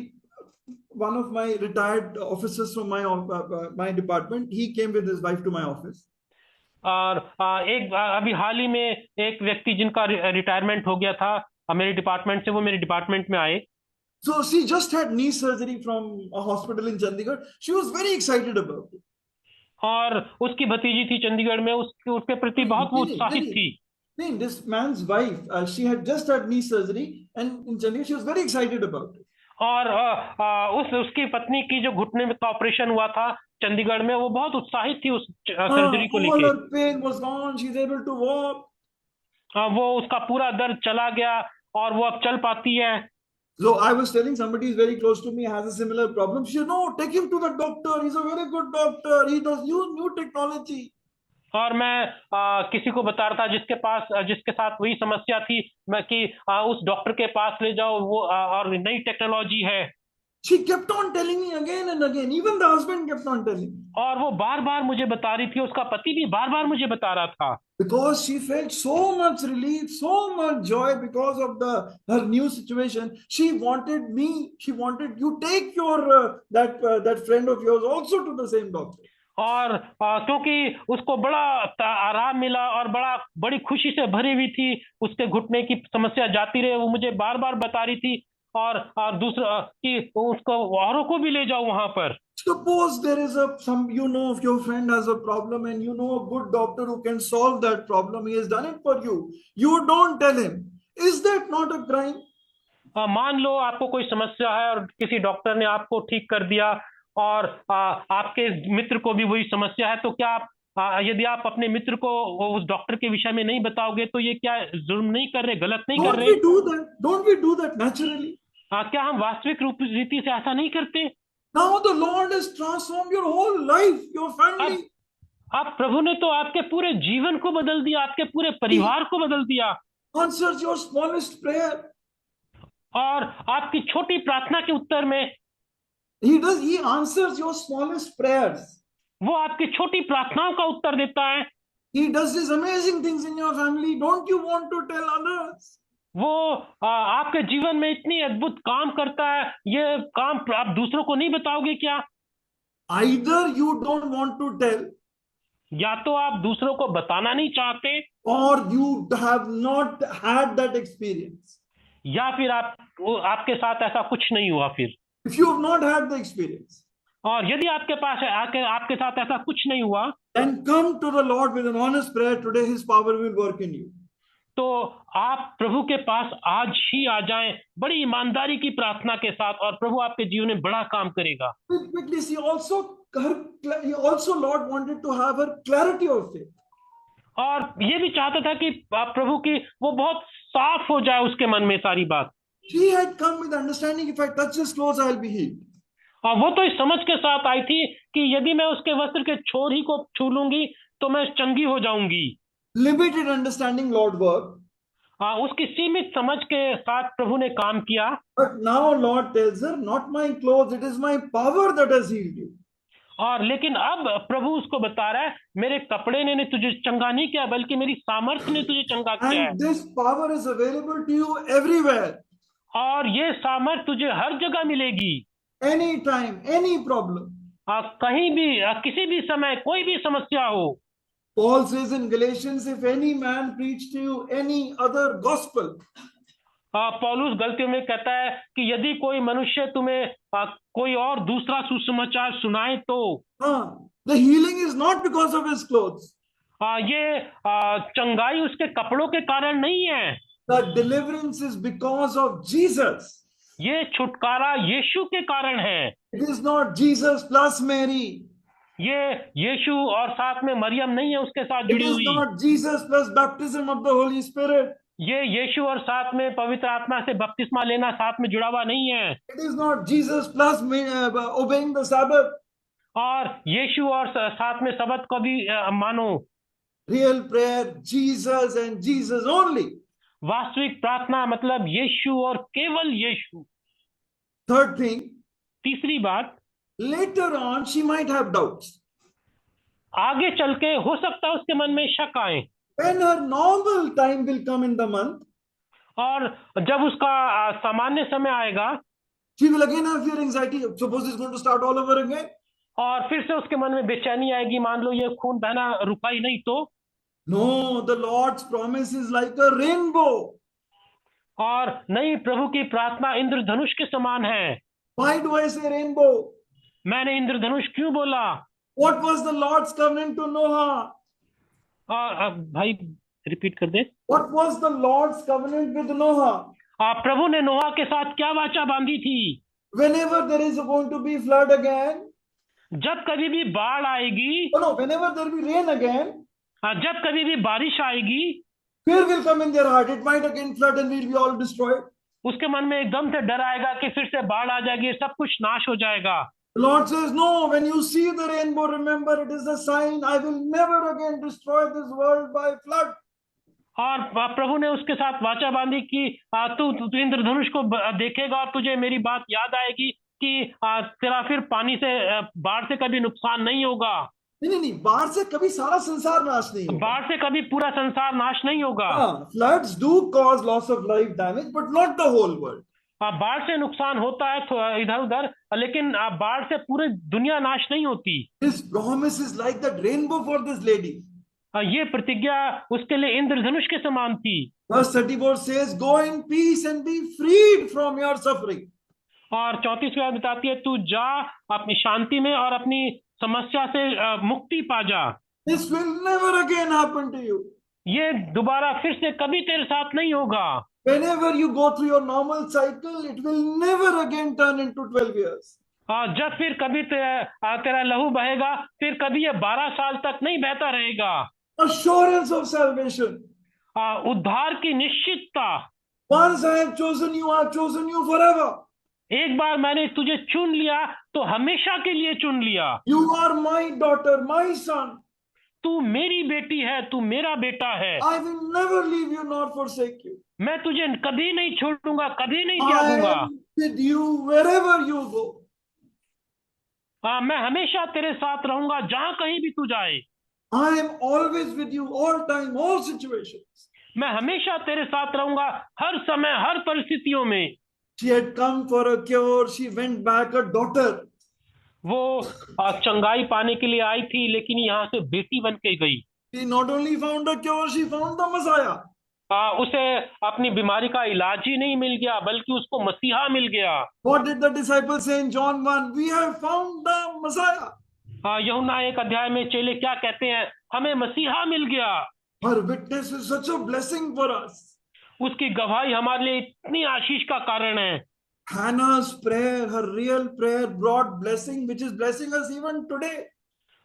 one of my retired officers from my department, he came with his wife to my office. और अभी हाल ही में एक व्यक्ति जिनका रिटायरमेंट हो गया था मेरे डिपार्टमेंट से, वो मेरे डिपार्टमेंट में आए। So she just had knee surgery from a hospital in Chandigarh. She was very excited about it. और उसकी भतीजी थी चंडीगढ़ में, उसके प्रति बहुत उत्साहित थी। This man's wife, she had just had knee surgery, and in Chandigarh she was very excited about it. और उसकी पत्नी की जो घुटने में का ऑपरेशन हुआ था चंडीगढ़ में, वो बहुत उत्साहित थी उस सर्जरी को लेकर। All her pain was gone. She's able to walk. वो उसका पूरा दर्द चला गया और वो अब चल पाती है। So I was telling somebody who's very close to me has a similar problem. She said, no, take him to the doctor. He's a very good doctor. He does new technology. और मैं किसी को बता रहा था जिसके साथ वही समस्या थी कि उस डॉक्टर के पास ले जाओ, वो और नई टेक्नोलॉजी है। She kept on telling me again and again. Even the husband kept on telling me. और वो बार बार मुझे बता रही थी, उसका पति भी बार बार मुझे बता रहा था। Because she felt so much relief, so much joy because of her new situation. She wanted you take your that friend of yours also to the same doctor. और क्योंकि उसको बड़ा आराम मिला और बड़ी खुशी से भरी हुई थी, उसके घुटने की समस्या जाती रहे, वो मुझे बार बार बता रही थी। और दूसरा कि उसको औरों को भी ले जाओ वहां पर। Suppose there is if your friend has a problem and you know a good doctor who can solve that problem, he has done it for you. You don't tell him. Is that not a crime? मान लो आपको कोई समस्या है और किसी doctor ने आपको ठीक कर दिया और आपके मित्र को भी वही समस्या है, तो क्या आप यदि आप अपने मित्र को उस डॉक्टर के विषय में नहीं बताओगे तो ये क्या जुर्म नहीं कर रहे, गलत नहीं कर रहे? Don't we do that naturally? क्या हम वास्तविक रीति से ऐसा नहीं करते? Now the Lord has transformed your whole life, your family. अब प्रभु ने तो आपके पूरे जीवन को बदल दिया, आपके पूरे परिवार को बदल दिया। Answers your smallest prayer. और आपकी छोटी प्रार्थना के उत्तर में He answers your smallest prayers. वो आपकी छोटी प्रार्थनाओं का उत्तर देता है। He does these amazing things in your family. Don't you want to tell others? वो आपके जीवन में इतनी अद्भुत काम करता है, ये काम आप दूसरों को नहीं बताओगे क्या? Either you don't want to tell, या तो आप दूसरों को बताना नहीं चाहते, or you have not had that experience. या फिर आपके साथ ऐसा कुछ नहीं हुआ। फिर if you have not had the experience, और यदि आपके साथ ऐसा कुछ नहीं हुआ, then come to the Lord with an honest prayer. Today His power will work in you. तो आप प्रभु के पास आज ही आ जाएं बड़ी ईमानदारी की प्रार्थना के साथ, और प्रभु आपके जीवन में बड़ा काम करेगा। Quickly see also also Lord wanted to have her clarity of faith. और ये भी चाहता था कि प्रभु की वो बहुत साफ हो जाए उसके मन में सारी बात। She had come with understanding, if I touch his clothes, I'll be healed. और वो तो इस समझ के साथ आई थी कि यदि मैं उसके वस्त्र के छोर ही को छू लूंगी तो मैं चंगी हो जाऊंगी। Limited understanding, Lord worked. उसकी सीमित समझ के साथ प्रभु ने काम किया। But now Lord tells her, not my clothes, it is my power that has healed you. और लेकिन अब प्रभु उसको बता रहा है, मेरे कपड़े ने तुझे चंगा नहीं किया बल्कि मेरी सामर्थ्य ने तुझे चंगा किया है। And this power is available to you everywhere, और ये सामर्थ्य तुझे हर जगह मिलेगी, anytime, any problem. कहीं भी, किसी भी समय, कोई भी समस्या हो। Paul says in Galatians, if any man preach to you any other gospel, पौलुस गलतियों में कहता है कि यदि कोई मनुष्य तुम्हें कोई और दूसरा सुसमाचार सुनाए तो the healing is not because of his clothes. ये चंगाई उसके कपड़ों के कारण नहीं है, The deliverance is because of Jesus. ये छुटकारा यीशु के कारण है। It is not Jesus plus Mary. ये यीशु और साथ में मरियम नहीं है उसके साथ It जुड़ी is हुई। not Jesus plus baptism of the Holy Spirit. ये यीशु और साथ में पवित्र आत्मा से बपतिस्मा लेना साथ में जुड़ा हुआ नहीं है। It is not Jesus plus obeying the Sabbath. और यीशु और साथ में सबत को भी मानो। Real prayer, Jesus and Jesus only. वास्तविक प्रार्थना मतलब यीशु और केवल यीशु। Third thing, तीसरी बात, later on she might have doubts. आगे चल के हो सकता है उसके मन में शक आए। When her normal time will come in the month, और जब उसका सामान्य समय आएगा, she will again have fear, anxiety. Suppose it's going to start all over again. और फिर से उसके मन में बेचैनी आएगी, मान लो ये खून बहना रुका ही नहीं तो। No, the Lord's promise is like a rainbow. और नहीं, प्रभु की प्रार्थना इंद्रधनुष के समान है। Why do I say rainbow? मैंने इंद्रधनुष क्यों बोला? What was the Lord's covenant to Noah? भाई रिपीट कर दे। What was the Lord's covenant with Noah? प्रभु ने नोहा के साथ क्या वाचा बांधी थी? Whenever there is going to be flood again, जब कभी भी बाढ़ आएगी, oh no, whenever there will be rain again, जब कभी भी बारिश आएगी, fear will come in their heart. It might again flood and we'll be all destroyed. उसके मन में एकदम से डर आएगा कि फिर से बाढ़ आ जाएगी, सब कुछ नाश हो जाएगा। The Lord says, no, when you see the rainbow, remember it is a sign. I will never again destroy this world by flood. और प्रभु ने उसके साथ वाचा बांधी कि तू इंद्रधनुष को देखेगा और तुझे मेरी बात याद आएगी कि तेरा फिर पानी से, बाढ़ से कभी नुकसान नहीं होगा। नहीं, बाढ़ से कभी सारा संसार नाश नहीं होगा। बाढ़ से कभी पूरा संसार नाश नहीं होगा। Floods do cause loss of life damage, but not the whole world. बाढ़ से नुकसान होता है इधर उधर, लेकिन बाढ़ से पूरी दुनिया नाश नहीं होती। This promise is like that rainbow for this lady. ये प्रतिज्ञा उसके लिए इंद्रधनुष के समान थी। Verse 34 says, "Go in peace and be freed from your suffering." और 34 बात बताती है, तू जा अपनी शांति में और अपनी समस्या से मुक्ति पा जा। This will never again happen to you. ये दोबारा फिर से कभी तेरे साथ नहीं होगा। Whenever you go through your normal cycle, it will never again turn into 12 years. जब फिर कभी तेरा लहू बहेगा, फिर कभी ये 12 साल तक नहीं बहता रहेगा। Assurance of salvation. उद्धार की निश्चितता। Once I have chosen you, I have chosen you forever. एक बार मैंने तुझे चुन लिया तो हमेशा के लिए चुन लिया। You are my daughter, my son. तू मेरी बेटी है, तू मेरा बेटा है। I will never leave you nor forsake you. मैं तुझे कभी नहीं छोड़ूंगा, कभी नहीं I त्यागूंगा। am with you wherever you go. मैं हमेशा तेरे साथ रहूंगा जहां कहीं भी तू जाए। I am always with you, all time, all situations. मैं हमेशा तेरे साथ रहूंगा, हर समय, हर परिस्थितियों में। She had come for a cure. She went back a daughter. वो चंगाई पाने के लिए आई थी, लेकिन यहाँ से बेटी बन के गई। She not only found a cure, she found the Messiah. उसे अपनी बीमारी का इलाज ही नहीं मिल गया, बल्कि उसको मसीहा मिल गया। What did the disciples say in John 1? We have found the Messiah. यूहन्ना 1 अध्याय में चेले क्या कहते हैं? हमें मसीहा मिल गया। Her witness is such a blessing for us. उसकी गवाही हमारे लिए इतनी आशीष का कारण है। Hannah's prayer, her real prayer, brought blessing, which is blessing us even today.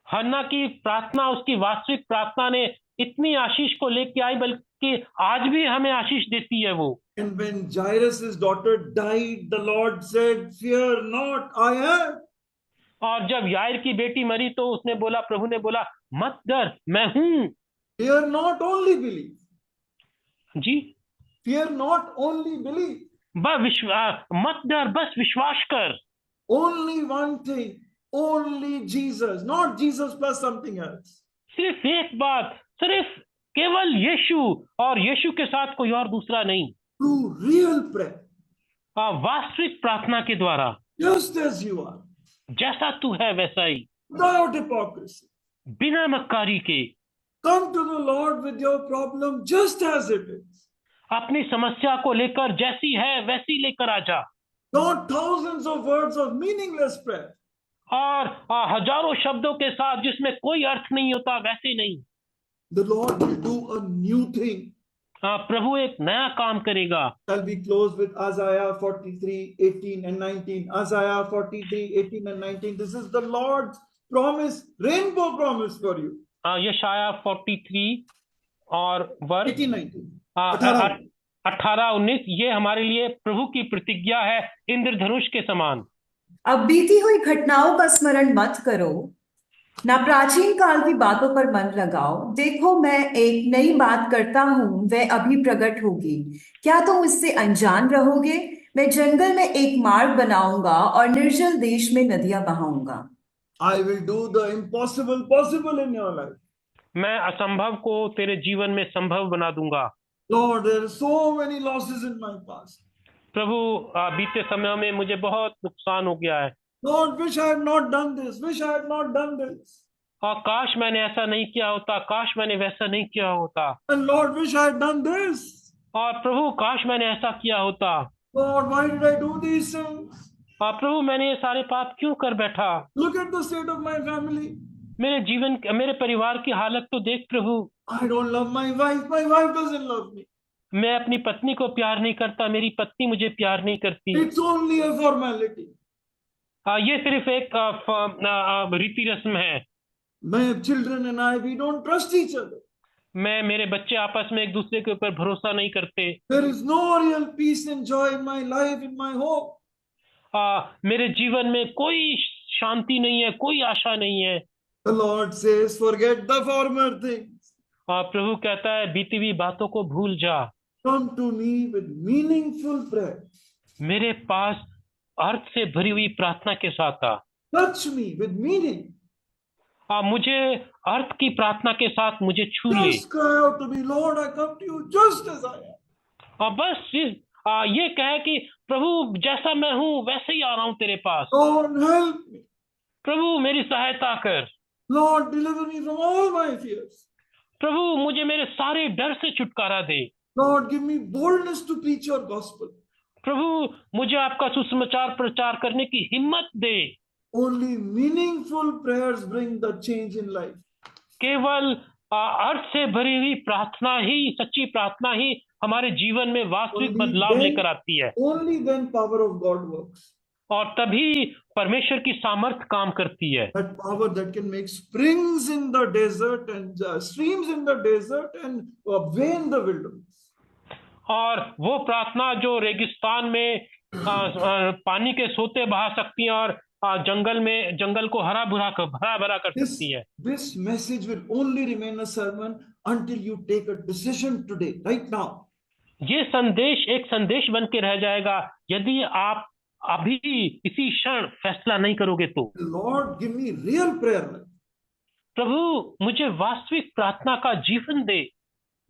हन्ना की प्रार्थना, उसकी वास्तविक प्रार्थना ने इतनी आशीष को लेके आई, बल्कि आज भी हमें आशीष देती है वो। And when Jairus' daughter died, the Lord said, "Fear not, I am." और जब यायर की बेटी मरी तो उसने बोला, प्रभु ने बोला, मत डर, मैं हूं। Fear not, only believe. Ji, Fear not, only believe. मत डर, बस विश्वास कर। Only one thing, only Jesus, not Jesus plus something else. सिर्फ एक बात, सिर्फ केवल यीशु, और यीशु के साथ कोई और दूसरा नहीं। Through real prayer, वास्तविक प्रार्थना के द्वारा, just as you are, जैसा तू है वैसा ही, without hypocrisy. बिना मक्कारी के। Come to the Lord with your problem just as it is. अपनी समस्या को लेकर जैसी है वैसी लेकर आ जा, Not thousands of words of meaningless prayer. और हजारों शब्दों के साथ जिसमें कोई अर्थ नहीं होता, वैसे नहीं। The Lord will do a new thing. प्रभु एक नया काम करेगा। Shall we close with Isaiah 43, 18 and 19? Isaiah 43, 18 and 19. This is the Lord's promise, rainbow promise for you. यशाया 43 और वर्ष 18, 19. 18-19, ये हमारे लिए प्रभु की प्रतिज्ञा है, इंद्रधनुष के समान। अब बीती हुई घटनाओं का स्मरण मत करो, ना प्राचीन काल की बातों पर मन लगाओ। देखो, मैं एक नई बात करता हूँ, वह अभी प्रकट होगी। क्या तुम इससे अनजान रहोगे? मैं जंगल में एक मार्ग बनाऊंगा और निर्जल देश में नदियां बहाऊंगा। I will do the impossible possible in your life. मैं असंभव को तेरे जीवन में संभव बना दूंगा। Lord, there are so many losses in my past. प्रभु, बीते समय में मुझे बहुत नुकसान हो गया है। Lord, wish I had not done this. Wish I had not done this. और काश मैंने ऐसा नहीं किया होता, काश मैंने वैसा नहीं किया होता। And Lord, wish I had done this. और प्रभु, काश मैंने ऐसा किया होता। Lord, why did I do these things? और प्रभु, मैंने ये सारे पाप क्यों कर बैठा? Look at the state of my family. मेरे परिवार की हालत तो देख प्रभु। I don't love my wife. My wife doesn't love me. मैं अपनी पत्नी को प्यार नहीं करता, मेरी पत्नी मुझे प्यार नहीं करती। It's only a formality. ये सिर्फ एक रीति रस्म है। My children and I, we don't trust each other. मेरे बच्चे आपस में एक दूसरे के ऊपर भरोसा नहीं करते। There is no real peace and joy in my life, in my home. मेरे जीवन में कोई शांति नहीं है, कोई आशा नहीं है। The Lord says, forget the former things. प्रभु कहता है, बीती हुई बातों को भूल जा। Come to me with meaningful prayer. मेरे पास अर्थ से भरी हुई प्रार्थना के साथ आ। Touch me with meaning. मुझे अर्थ की प्रार्थना के साथ मुझे छू ले। Just cry out to me, Lord, I come to you just as I am. बस ये कहे कि प्रभु, जैसा मैं हूँ वैसे ही आ रहा हूँ तेरे पास। Lord, help me. प्रभु, मेरी सहायता कर। Lord, deliver me from all my fears. प्रभु, मुझे मेरे सारे डर से छुटकारा दे। Lord, give me boldness to preach your gospel. प्रभु, मुझे आपका सुसमाचार प्रचार करने की हिम्मत दे। Only meaningful prayers bring the change in life. केवल अर्थ से भरी हुई प्रार्थना ही, सच्ची प्रार्थना ही हमारे जीवन में वास्तविक बदलाव लेकर आती है। Only then power of God works. और तभी परमेश्वर की सामर्थ काम करती है। That power that can make springs in the desert and streams in the desert and way in the wilderness. और वो प्रार्थना जो रेगिस्तान में पानी के सोते बहा सकती है और जंगल को हरा भरा कर सकती है। This message will only remain a sermon until you take a decision today, right now. ये संदेश एक संदेश बन के रह जाएगा यदि आप अभी इसी क्षण फैसला नहीं करोगे तो। Lord, give me real prayer life. प्रभु, मुझे वास्तविक प्रार्थना का जीवन दे।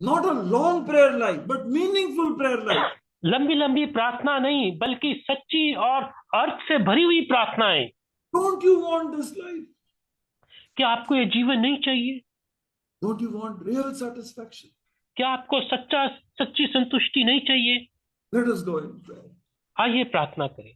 Not a long prayer life, but meaningful prayer life. लंबी लंबी प्रार्थना नहीं, बल्कि सच्ची और अर्थ से भरी हुई प्रार्थनाएं। Don't you want this life? क्या आपको ये जीवन नहीं चाहिए? Don't you want real satisfaction? क्या आपको सच्ची संतुष्टि नहीं चाहिए? Let us go in prayer. आइए प्रार्थना करें।